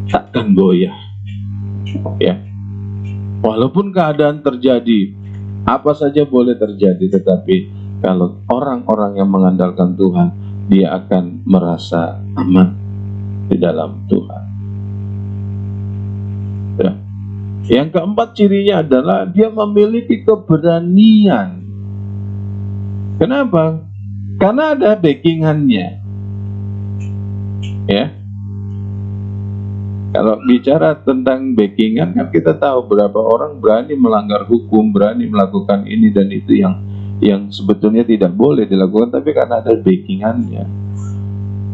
takkan goyah. Ya, walaupun keadaan terjadi, apa saja boleh terjadi, tetapi kalau orang-orang yang mengandalkan Tuhan, dia akan merasa aman di dalam Tuhan. Ya. Yang keempat cirinya adalah dia memiliki keberanian. Kenapa? Karena ada backingannya. Ya. Kalau bicara tentang backingan, kan kita tahu berapa orang berani melanggar hukum, berani melakukan ini dan itu yang sebetulnya tidak boleh dilakukan, tapi karena ada backingannya.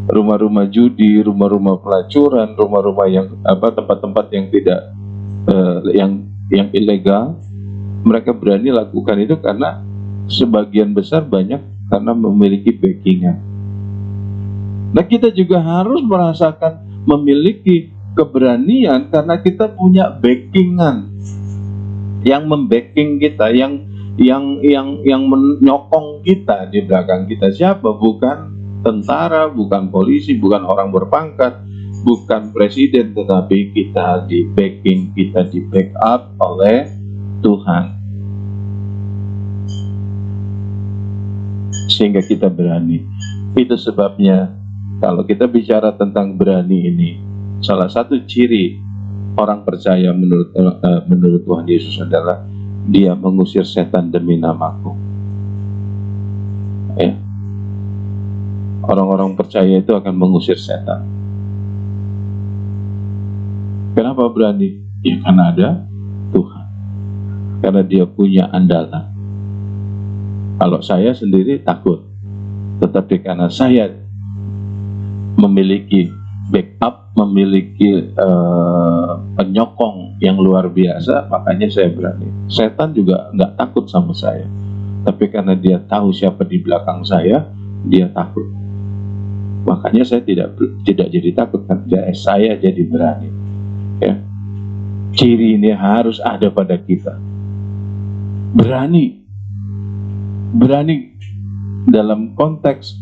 Rumah-rumah judi, rumah-rumah pelacuran, rumah-rumah yang tempat-tempat yang tidak yang ilegal, mereka berani lakukan itu karena sebagian besar banyak karena memiliki backingan. Nah, kita juga harus merasakan memiliki keberanian karena kita punya backingan yang membacking kita, yang menyokong kita di belakang kita. Siapa? Bukan tentara, bukan polisi, bukan orang berpangkat, bukan presiden, tetapi kita di backing, kita di backup oleh Tuhan, sehingga kita berani. Itu sebabnya kalau kita bicara tentang berani ini, salah satu ciri orang percaya menurut Tuhan Yesus adalah dia mengusir setan demi namaku. Ya. Orang-orang percaya itu akan mengusir setan. Kenapa berani? Ya karena ada Tuhan. Karena dia punya andalan. Kalau saya sendiri takut, tetapi karena saya memiliki backup, memiliki penyokong yang luar biasa, makanya saya berani. Setan juga nggak takut sama saya, tapi karena dia tahu siapa di belakang saya, dia takut. Makanya saya tidak jadi takut, kan saya jadi berani. Ya, ciri ini harus ada pada kita. Berani dalam konteks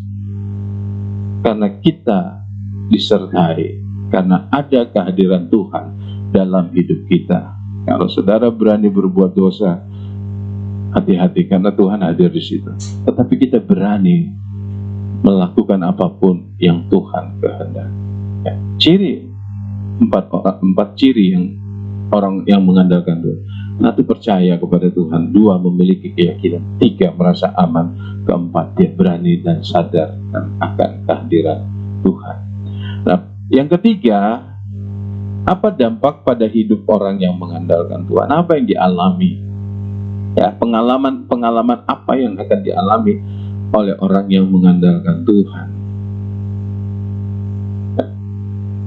karena kita disertai, karena ada kehadiran Tuhan dalam hidup kita. Kalau saudara berani berbuat dosa, hati-hati karena Tuhan hadir di situ. Tetapi kita berani melakukan apapun yang Tuhan kehendaki. Ya, empat ciri yang orang yang mengandalkan Tuhan. 1, percaya kepada Tuhan. 2, memiliki keyakinan. 3, merasa aman. 4, dia berani dan sadar akan kehadiran Tuhan. Nah, yang ketiga, apa dampak pada hidup orang yang mengandalkan Tuhan? Apa yang dialami? Ya, pengalaman apa yang akan dialami oleh orang yang mengandalkan Tuhan?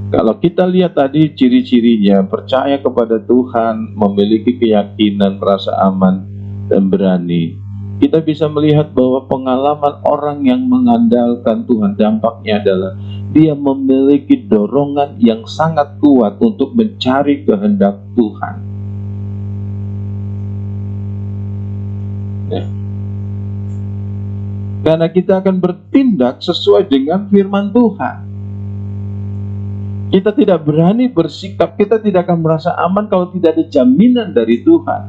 Kalau kita lihat tadi ciri-cirinya, percaya kepada Tuhan, memiliki keyakinan, merasa aman, dan berani, kita bisa melihat bahwa pengalaman orang yang mengandalkan Tuhan, dampaknya adalah dia memiliki dorongan yang sangat kuat untuk mencari kehendak Tuhan. Ya. Karena kita akan bertindak sesuai dengan firman Tuhan. Kita tidak berani bersikap, kita tidak akan merasa aman kalau tidak ada jaminan dari Tuhan.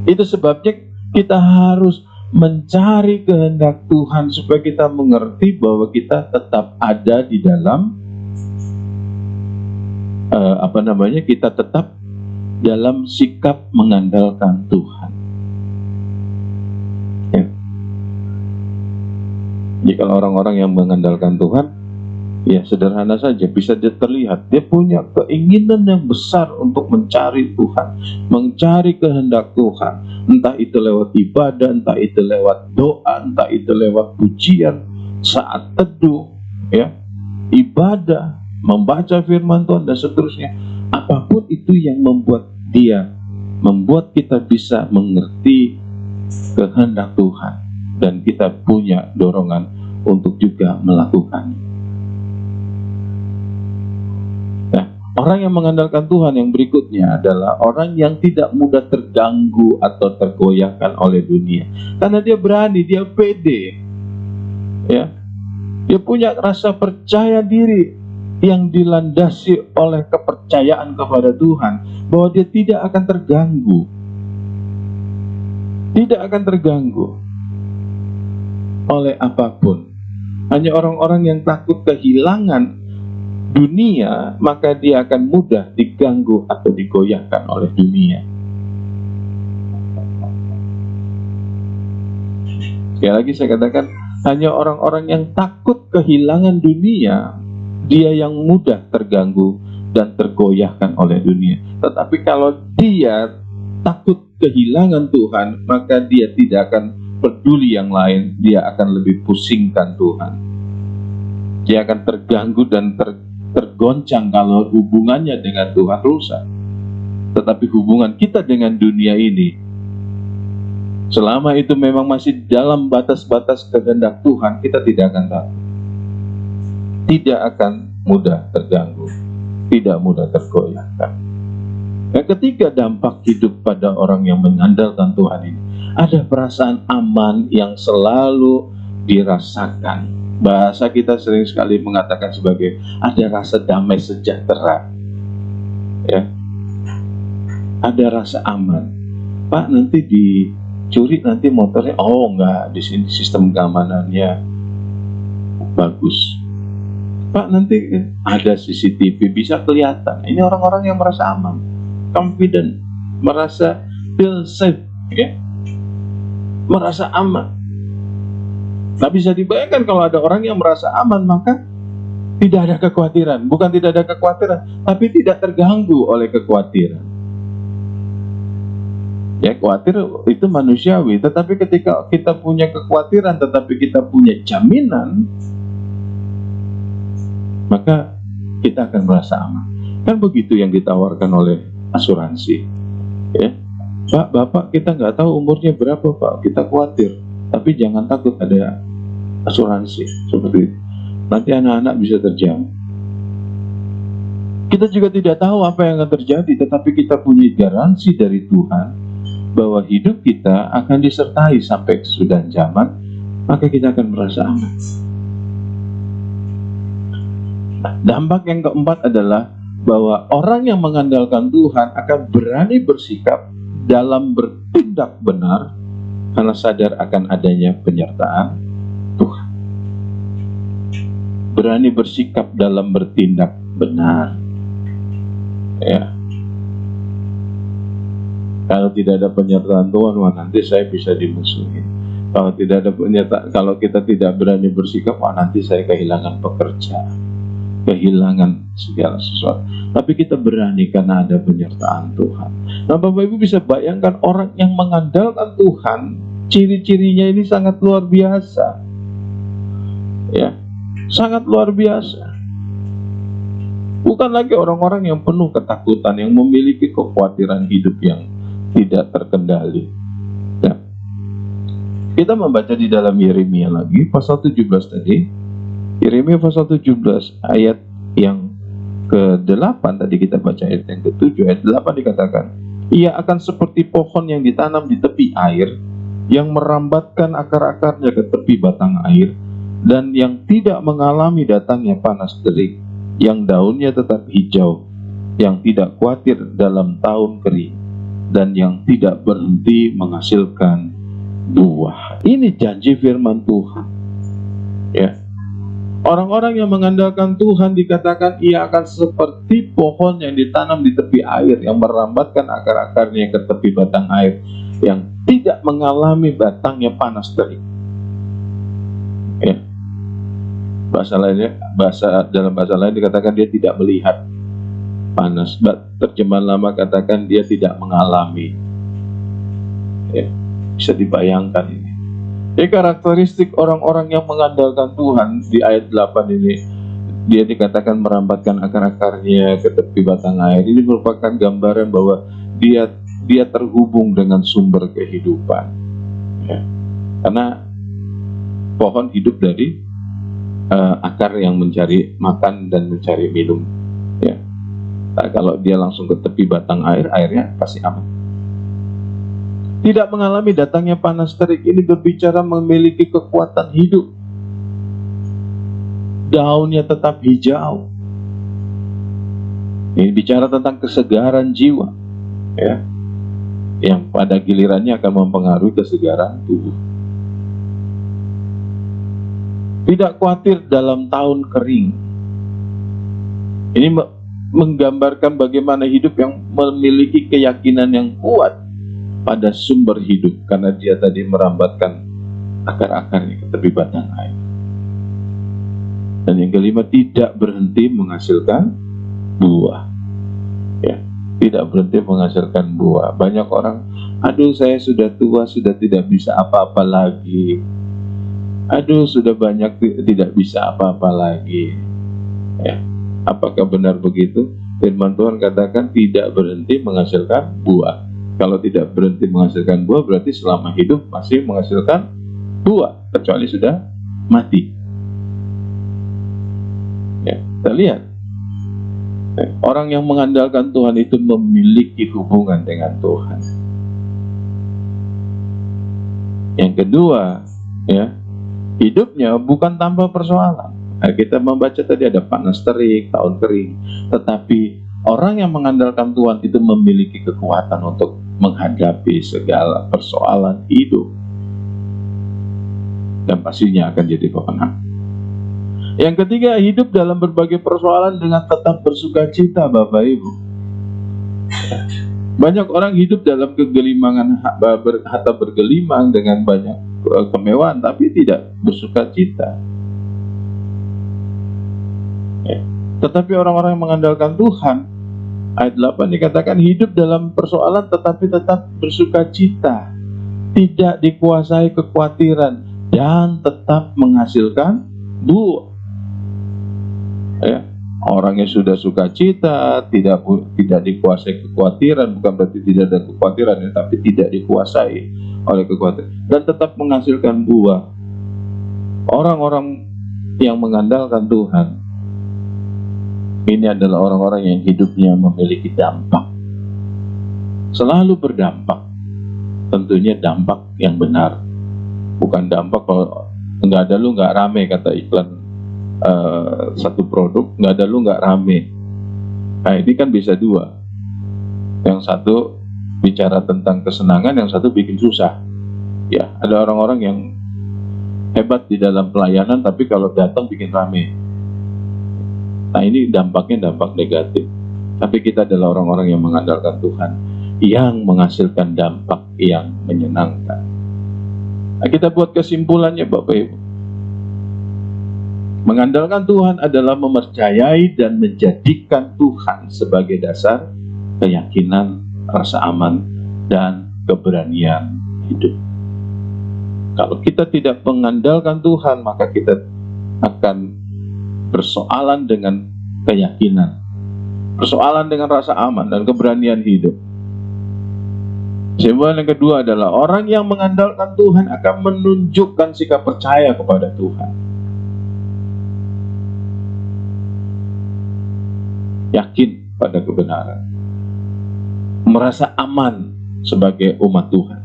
Itu sebabnya kita harus mencari kehendak Tuhan supaya kita mengerti bahwa kita tetap ada di dalam kita tetap dalam sikap mengandalkan Tuhan. Ya. Jika orang-orang yang mengandalkan Tuhan, ya sederhana saja, bisa terlihat dia punya keinginan yang besar untuk mencari Tuhan, mencari kehendak Tuhan, entah itu lewat ibadah, entah itu lewat doa, entah itu lewat pujian, saat teduh, ya, ibadah, membaca firman Tuhan dan seterusnya. Apapun itu yang membuat kita bisa mengerti kehendak Tuhan dan kita punya dorongan untuk juga melakukannya. Orang yang mengandalkan Tuhan yang berikutnya adalah orang yang tidak mudah terganggu atau tergoyahkan oleh dunia. Karena dia berani, dia pede. Ya. Dia punya rasa percaya diri yang dilandasi oleh kepercayaan kepada Tuhan, bahwa dia tidak akan terganggu. Tidak akan terganggu oleh apapun. Hanya orang-orang yang takut kehilangan dunia, maka dia akan mudah diganggu atau digoyahkan oleh dunia. Sekali lagi saya katakan, hanya orang-orang yang takut kehilangan dunia, dia yang mudah terganggu dan tergoyahkan oleh dunia. Tetapi kalau dia takut kehilangan Tuhan, maka dia tidak akan peduli yang lain, dia akan lebih pusingkan Tuhan. Dia akan terganggu dan tergoncang kalau hubungannya dengan Tuhan rusak. Tetapi hubungan kita dengan dunia ini, selama itu memang masih dalam batas-batas kehendak Tuhan, kita tidak akan takut, tidak akan mudah terganggu, tidak mudah tergoyahkan. Yang ketiga, dampak hidup pada orang yang mengandalkan Tuhan ini, ada perasaan aman yang selalu dirasakan. Bahasa kita sering sekali mengatakan sebagai ada rasa damai sejahtera, ya, ada rasa aman. Pak, nanti dicuri nanti motornya, oh enggak, di sini sistem keamanannya bagus. Pak, nanti ada CCTV, bisa kelihatan. Ini orang-orang yang merasa aman, confident, merasa feel safe, ya, merasa aman. Nah, bisa dibayangkan kalau ada orang yang merasa aman, maka tidak ada kekhawatiran. Bukan tidak ada kekhawatiran, tapi tidak terganggu oleh kekhawatiran. Ya, khawatir itu manusiawi. Tetapi ketika kita punya kekhawatiran, tetapi kita punya jaminan, maka kita akan merasa aman. Kan begitu yang ditawarkan oleh asuransi. Ya, Pak, Bapak, kita nggak tahu umurnya berapa, Pak. Kita khawatir. Tapi jangan takut, ada asuransi seperti itu. Nanti anak-anak bisa terjamin. Kita juga tidak tahu apa yang akan terjadi, tetapi kita punya garansi dari Tuhan bahwa hidup kita akan disertai sampai kesudahan zaman, maka kita akan merasa aman. Nah, dampak yang keempat adalah bahwa orang yang mengandalkan Tuhan akan berani bersikap dalam bertindak benar karena sadar akan adanya penyertaan Tuhan. Berani bersikap dalam bertindak benar. Ya. Kalau tidak ada penyertaan Tuhan, wah nanti saya bisa dimusuhi. Kalau tidak ada penyertaan, kalau kita tidak berani bersikap, wah nanti saya kehilangan pekerjaan, kehilangan segala sesuatu. Tapi kita berani karena ada penyertaan Tuhan. Nah, Bapak Ibu bisa bayangkan orang yang mengandalkan Tuhan, ciri-cirinya ini sangat luar biasa. Ya, sangat luar biasa. Bukan lagi orang-orang yang penuh ketakutan, yang memiliki kekhawatiran hidup yang tidak terkendali. Ya. Kita membaca di dalam Yeremia lagi, pasal 17 tadi. Yeremia pasal 17 ayat yang ke-8 tadi kita baca ayat yang ke-7, ayat 8 dikatakan, ia akan seperti pohon yang ditanam di tepi air, yang merambatkan akar-akarnya ke tepi batang air, dan yang tidak mengalami datangnya panas terik, yang daunnya tetap hijau, yang tidak khawatir dalam tahun kering, dan yang tidak berhenti menghasilkan buah. Ini janji firman Tuhan. Ya. Orang-orang yang mengandalkan Tuhan dikatakan ia akan seperti pohon yang ditanam di tepi air, yang merambatkan akar-akarnya ke tepi batang air, yang tidak mengalami batangnya panas terik. Ya. Dalam bahasa lain dikatakan dia tidak melihat panas. Terjemahan lama katakan dia tidak mengalami. Ya, bisa dibayangkan ini. Jadi karakteristik orang-orang yang mengandalkan Tuhan di ayat 8 ini, dia dikatakan merambatkan akar-akarnya ke tepi batang air. Ini merupakan gambaran bahwa dia terhubung dengan sumber kehidupan. Ya. Karena pohon hidup dari akar yang mencari makan dan mencari minum. Ya. Nah, kalau dia langsung ke tepi batang air, airnya pasti aman. Tidak mengalami datangnya panas terik, ini berbicara memiliki kekuatan hidup. Daunnya tetap hijau. Ini bicara tentang kesegaran jiwa, ya, yang pada gilirannya akan mempengaruhi kesegaran tubuh. Tidak khawatir dalam tahun kering. Ini menggambarkan bagaimana hidup yang memiliki keyakinan yang kuat pada sumber hidup, karena dia tadi merambatkan akar-akarnya ke tepi batang air. Dan yang kelima, tidak berhenti menghasilkan buah. Ya, tidak berhenti menghasilkan buah. Banyak orang, aduh saya sudah tua, sudah tidak bisa apa-apa lagi. Aduh sudah banyak tidak bisa apa-apa lagi. Ya, apakah benar begitu? Firman Tuhan katakan tidak berhenti menghasilkan buah. Kalau tidak berhenti menghasilkan buah, berarti selama hidup masih menghasilkan buah, kecuali sudah mati. Ya, kita lihat. Orang yang mengandalkan Tuhan itu memiliki hubungan dengan Tuhan. Yang kedua, ya, hidupnya bukan tanpa persoalan. Nah, kita membaca tadi ada panas terik, tahun kering, tetapi orang yang mengandalkan Tuhan itu memiliki kekuatan untuk menghadapi segala persoalan hidup, dan pastinya akan jadi pemenang. Yang ketiga, hidup dalam berbagai persoalan dengan tetap bersuka cita, Bapak Ibu. Banyak orang hidup dalam kegelimangan, harta bergelimang dengan banyak kemewahan, tapi tidak bersuka cita. Tetapi orang-orang yang mengandalkan Tuhan, ayat 8 dikatakan hidup dalam persoalan tetapi tetap bersuka cita, tidak dikuasai kekhawatiran, dan tetap menghasilkan buah. Ya, orang yang sudah suka cita, tidak dikuasai kekhawatiran, bukan berarti tidak ada kekhawatiran, ya, tapi tidak dikuasai oleh kekhawatiran, dan tetap menghasilkan buah. Orang-orang yang mengandalkan Tuhan Ini adalah orang-orang yang hidupnya memiliki dampak, selalu berdampak. Tentunya dampak yang benar, bukan dampak kalau nggak ada lu nggak rame, kata iklan satu produk, nggak ada lu nggak rame. Nah ini kan bisa dua, yang satu bicara tentang kesenangan, yang satu bikin susah. Ya, ada orang-orang yang hebat di dalam pelayanan, tapi kalau datang bikin rame. Nah ini dampaknya dampak negatif. Tapi kita adalah orang-orang yang mengandalkan Tuhan, yang menghasilkan dampak yang menyenangkan. Nah, kita buat kesimpulannya Bapak Ibu. Mengandalkan Tuhan adalah mempercayai dan menjadikan Tuhan sebagai dasar keyakinan, rasa aman, dan keberanian hidup. Kalau kita tidak mengandalkan Tuhan, maka kita akan persoalan dengan keyakinan, persoalan dengan rasa aman dan keberanian hidup. Kesimpulan yang kedua adalah orang yang mengandalkan Tuhan akan menunjukkan sikap percaya kepada Tuhan. Yakin pada kebenaran, merasa aman sebagai umat Tuhan,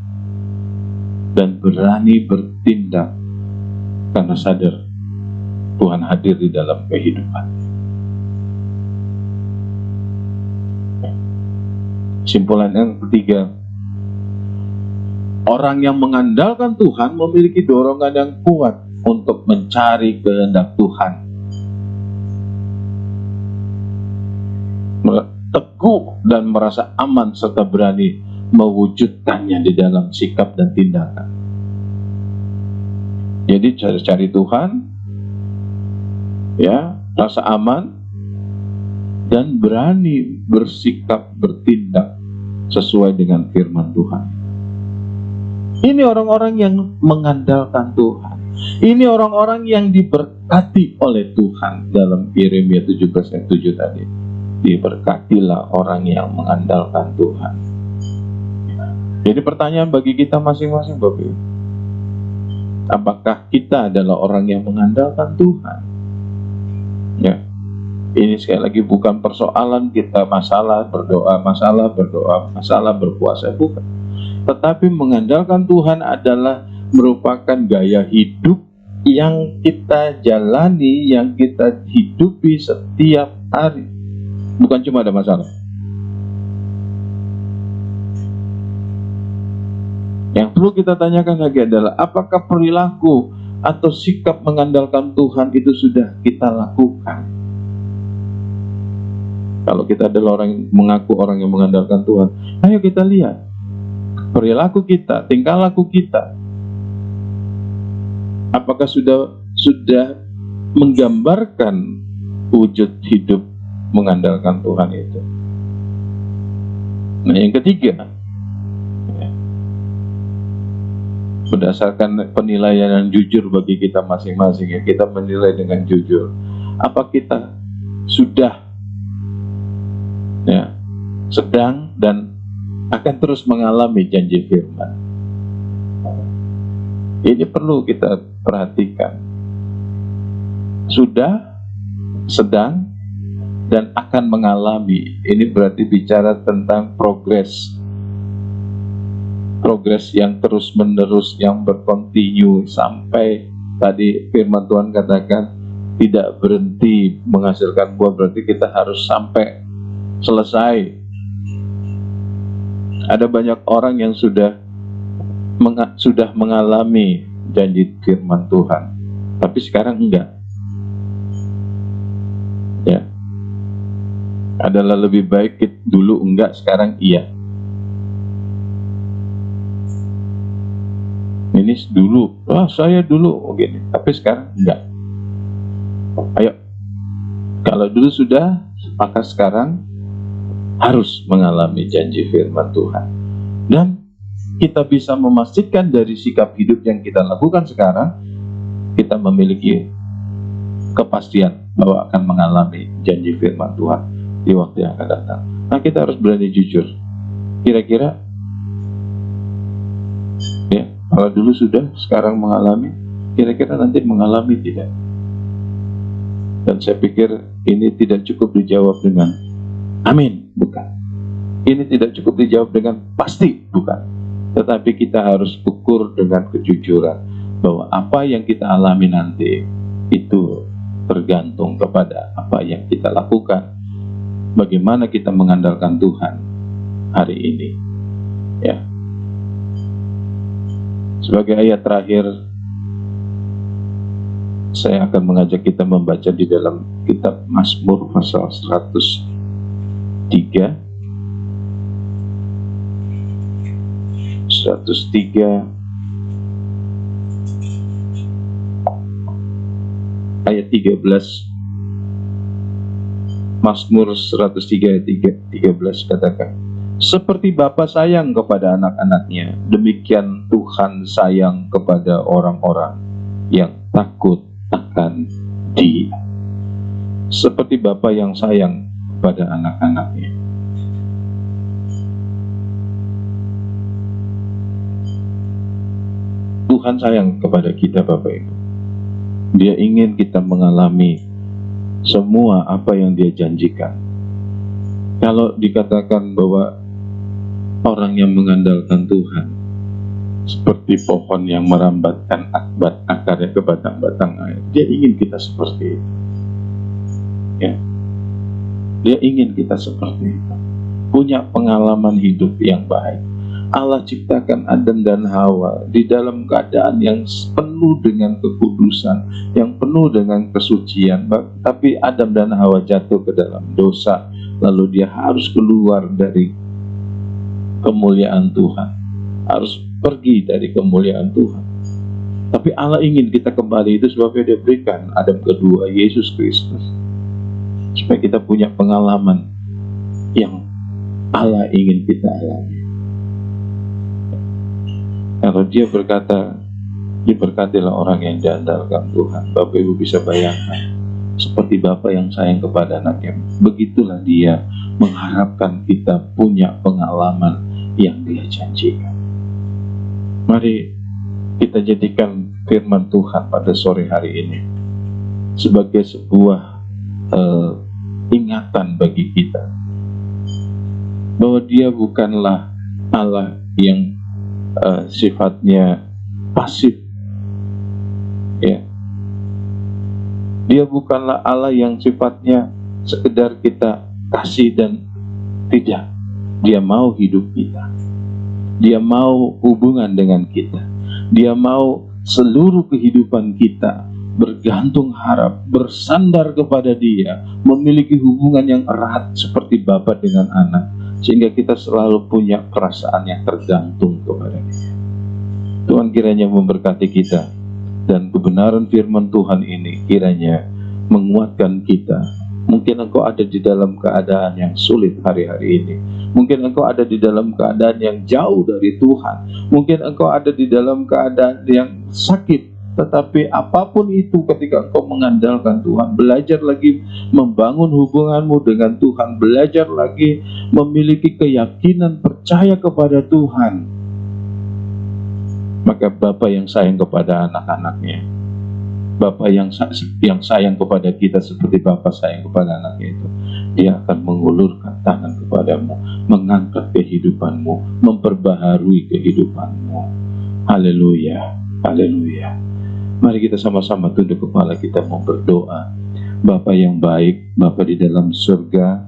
dan berani bertindak karena sadar Tuhan hadir di dalam kehidupan. Kesimpulan yang ketiga, orang yang mengandalkan Tuhan memiliki dorongan yang kuat untuk mencari kehendak Tuhan. Teguh dan merasa aman serta berani mewujudkannya di dalam sikap dan tindakan. Jadi cari Tuhan, ya, rasa aman dan berani bersikap bertindak sesuai dengan firman Tuhan. Ini orang-orang yang mengandalkan Tuhan. Ini orang-orang yang diberkati oleh Tuhan. Dalam Yeremia 17 ayat 7 tadi, diberkatilah orang yang mengandalkan Tuhan. Jadi pertanyaan bagi kita masing-masing Bapak Ibu, apakah kita adalah orang yang mengandalkan Tuhan? Ya, ini sekali lagi bukan persoalan kita masalah berdoa, masalah berpuasa, bukan. Tetapi mengandalkan Tuhan adalah merupakan gaya hidup yang kita jalani, yang kita hidupi setiap hari. Bukan cuma ada masalah. Yang perlu kita tanyakan lagi adalah apakah perilaku atau sikap mengandalkan Tuhan itu sudah kita lakukan? Kalau kita adalah orang yang mengaku orang yang mengandalkan Tuhan, ayo kita lihat perilaku kita, tingkah laku kita, apakah sudah menggambarkan wujud hidup mengandalkan Tuhan itu. Nah yang ketiga, berdasarkan penilaian yang jujur bagi kita masing-masing, ya, kita menilai dengan jujur. Apa kita sudah, ya, sedang dan akan terus mengalami janji firman? Ini perlu kita perhatikan. Sudah, sedang, dan akan mengalami. Ini berarti bicara tentang progres yang terus menerus, yang berkontinu sampai tadi firman Tuhan katakan tidak berhenti menghasilkan buah. Berarti kita harus sampai selesai. Ada banyak orang yang sudah mengalami janji firman Tuhan, tapi sekarang enggak. Ya, adalah lebih baik dulu enggak, sekarang iya. Ini dulu, saya dulu begini, tapi sekarang enggak. Ayo, kalau dulu sudah, maka sekarang harus mengalami janji firman Tuhan. Dan kita bisa memastikan dari sikap hidup yang kita lakukan sekarang, kita memiliki kepastian bahwa akan mengalami janji firman Tuhan di waktu yang akan datang. Nah, kita harus berani jujur. Kira-kira, ya, kalau dulu sudah, sekarang mengalami, kira-kira nanti mengalami tidak? Dan saya pikir ini tidak cukup dijawab dengan amin, bukan. Ini tidak cukup dijawab dengan pasti, bukan. Tetapi kita harus ukur dengan kejujuran bahwa apa yang kita alami nanti itu tergantung kepada apa yang kita lakukan. Bagaimana kita mengandalkan Tuhan hari ini, ya. Sebagai ayat terakhir, saya akan mengajak kita membaca di dalam kitab Mazmur pasal 103 ayat 13. Mazmur 103 ayat 13 katakan, seperti Bapa sayang kepada anak-anaknya, demikian Tuhan sayang kepada orang-orang yang takut akan Dia. Seperti Bapa yang sayang kepada anak-anaknya. Tuhan sayang kepada kita, Bapak Ibu. Dia ingin kita mengalami semua apa yang Dia janjikan. Kalau dikatakan bahwa orang yang mengandalkan Tuhan seperti pohon yang merambatkan akarnya ke batang-batang air, Dia ingin kita seperti itu. Ya. Dia ingin kita seperti itu. Punya pengalaman hidup yang baik. Allah ciptakan Adam dan Hawa di dalam keadaan yang penuh dengan kekudusan, yang penuh dengan kesucian. Tapi Adam dan Hawa jatuh ke dalam dosa, lalu dia harus keluar dari kemuliaan Tuhan, harus pergi dari kemuliaan Tuhan. Tapi Allah ingin kita kembali, itu sebabnya Dia berikan Adam kedua, Yesus Kristus, supaya kita punya pengalaman yang Allah ingin kita alami. Kalau Dia berkata, diberkatilah orang yang diandalkan Tuhan. Bapak Ibu bisa bayangkan, seperti Bapa yang sayang kepada anaknya, begitulah Dia mengharapkan kita punya pengalaman yang Dia janjikan. Mari kita jadikan firman Tuhan pada sore hari ini sebagai sebuah ingatan bagi kita, bahwa Dia bukanlah Allah yang sifatnya pasif, ya. Dia bukanlah Allah yang sifatnya sekedar kita kasih dan tidak. Dia mau hidup kita. Dia mau hubungan dengan kita. Dia mau seluruh kehidupan kita bergantung harap, bersandar kepada Dia, memiliki hubungan yang erat seperti bapa dengan anak, sehingga kita selalu punya perasaan yang tergantung kepada Dia. Tuhan kiranya memberkati kita, dan kebenaran firman Tuhan ini kiranya menguatkan kita. Mungkin engkau ada di dalam keadaan yang sulit hari-hari ini. Mungkin engkau ada di dalam keadaan yang jauh dari Tuhan. Mungkin engkau ada di dalam keadaan yang sakit. Tetapi apapun itu, ketika engkau mengandalkan Tuhan, belajar lagi membangun hubunganmu dengan Tuhan, belajar lagi memiliki keyakinan percaya kepada Tuhan, maka Bapa yang sayang kepada anak-anaknya, Bapa yang sayang kepada kita seperti Bapa sayang kepada anaknya itu, Dia akan mengulurkan tangan kepadamu, mengangkat kehidupanmu, memperbaharui kehidupanmu. Haleluya, haleluya. Mari kita sama-sama tunduk kepala kita mau berdoa. Bapa yang baik, Bapa di dalam surga,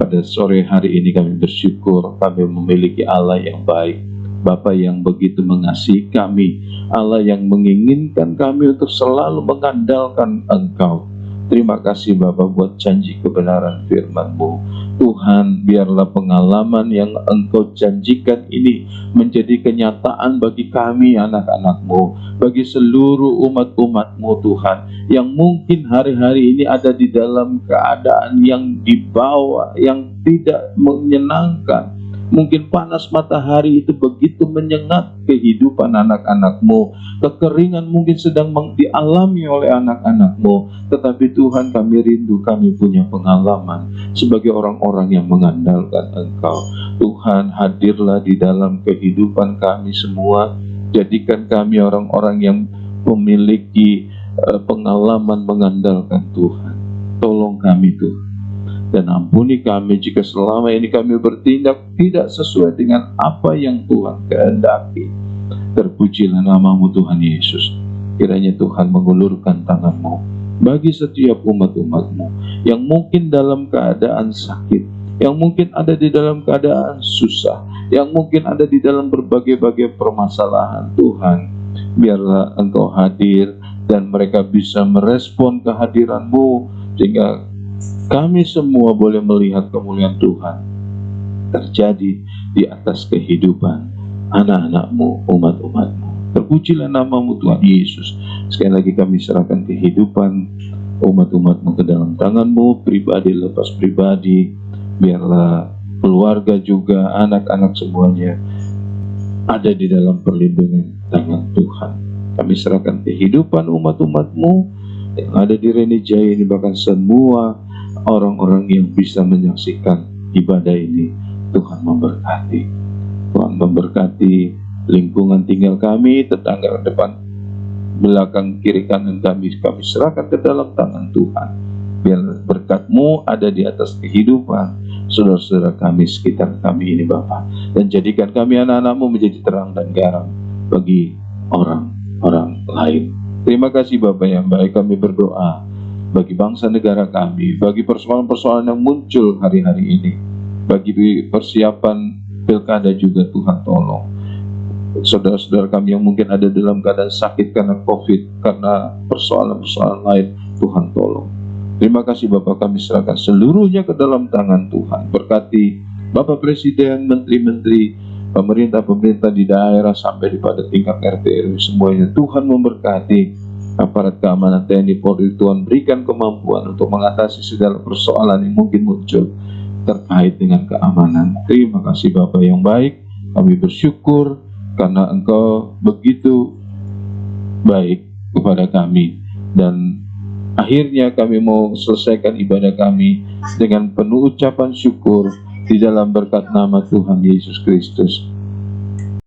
pada sore hari ini kami bersyukur kami memiliki Allah yang baik, Bapa yang begitu mengasihi kami, Allah yang menginginkan kami untuk selalu mengandalkan Engkau. Terima kasih Bapa buat janji kebenaran firman-Mu. Tuhan, biarlah pengalaman yang Engkau janjikan ini menjadi kenyataan bagi kami anak-anak-Mu, bagi seluruh umat-umat-Mu Tuhan, yang mungkin hari-hari ini ada di dalam keadaan yang dibawa, yang tidak menyenangkan. Mungkin panas matahari itu begitu menyengat kehidupan anak-anak-Mu. Kekeringan mungkin sedang dialami oleh anak-anak-Mu. Tetapi Tuhan, kami rindu, kami punya pengalaman sebagai orang-orang yang mengandalkan Engkau. Tuhan, hadirlah di dalam kehidupan kami semua. Jadikan kami orang-orang yang memiliki pengalaman mengandalkan Tuhan. tolong kami Tuhan. Dan ampuni kami jika selama ini kami bertindak tidak sesuai dengan apa yang Tuhan kehendaki. Terpujilah nama-Mu Tuhan Yesus. Kiranya Tuhan mengulurkan tangan-Mu bagi setiap umat-umat-Mu yang mungkin dalam keadaan sakit, yang mungkin ada di dalam keadaan susah, yang mungkin ada di dalam berbagai-bagai permasalahan. Tuhan, biarlah Engkau hadir dan mereka bisa merespon kehadiran-Mu sehingga kami semua boleh melihat kemuliaan Tuhan terjadi di atas kehidupan anak-anak-Mu, umat-umat-Mu. Terpujilah nama-Mu Tuhan Yesus. Sekali lagi kami serahkan kehidupan umat-umat-Mu ke dalam tangan-Mu, pribadi lepas pribadi. Biarlah keluarga juga, anak-anak semuanya ada di dalam perlindungan tangan Tuhan. Kami serahkan kehidupan umat-umat-Mu yang ada di Reni Jaya ini, bahkan semua orang-orang yang bisa menyaksikan ibadah ini. Tuhan memberkati. Tuhan memberkati lingkungan tinggal kami, tetangga depan, belakang, kiri, kanan kami serahkan ke dalam tangan Tuhan. Biar berkat-Mu ada di atas kehidupan saudara-saudara kami sekitar kami ini Bapa. Dan jadikan kami anak-anak-Mu menjadi terang dan garam bagi orang-orang lain. Terima kasih Bapak yang baik, kami berdoa bagi bangsa negara kami, bagi persoalan-persoalan yang muncul hari-hari ini, bagi persiapan pilkada juga. Tuhan tolong saudara-saudara kami yang mungkin ada dalam keadaan sakit karena COVID, karena persoalan-persoalan lain. Tuhan tolong. Terima kasih Bapak, kami serahkan seluruhnya ke dalam tangan Tuhan. Berkati Bapak Presiden, Menteri-Menteri, pemerintah-pemerintah di daerah sampai pada tingkat RT RW semuanya. Tuhan memberkati aparat keamanan TNI Polri. Tuhan berikan kemampuan untuk mengatasi segala persoalan yang mungkin muncul terkait dengan keamanan. Terima kasih Bapak yang baik. Kami bersyukur karena Engkau begitu baik kepada kami. Dan akhirnya kami mau selesaikan ibadah kami dengan penuh ucapan syukur di dalam berkat nama Tuhan Yesus Kristus.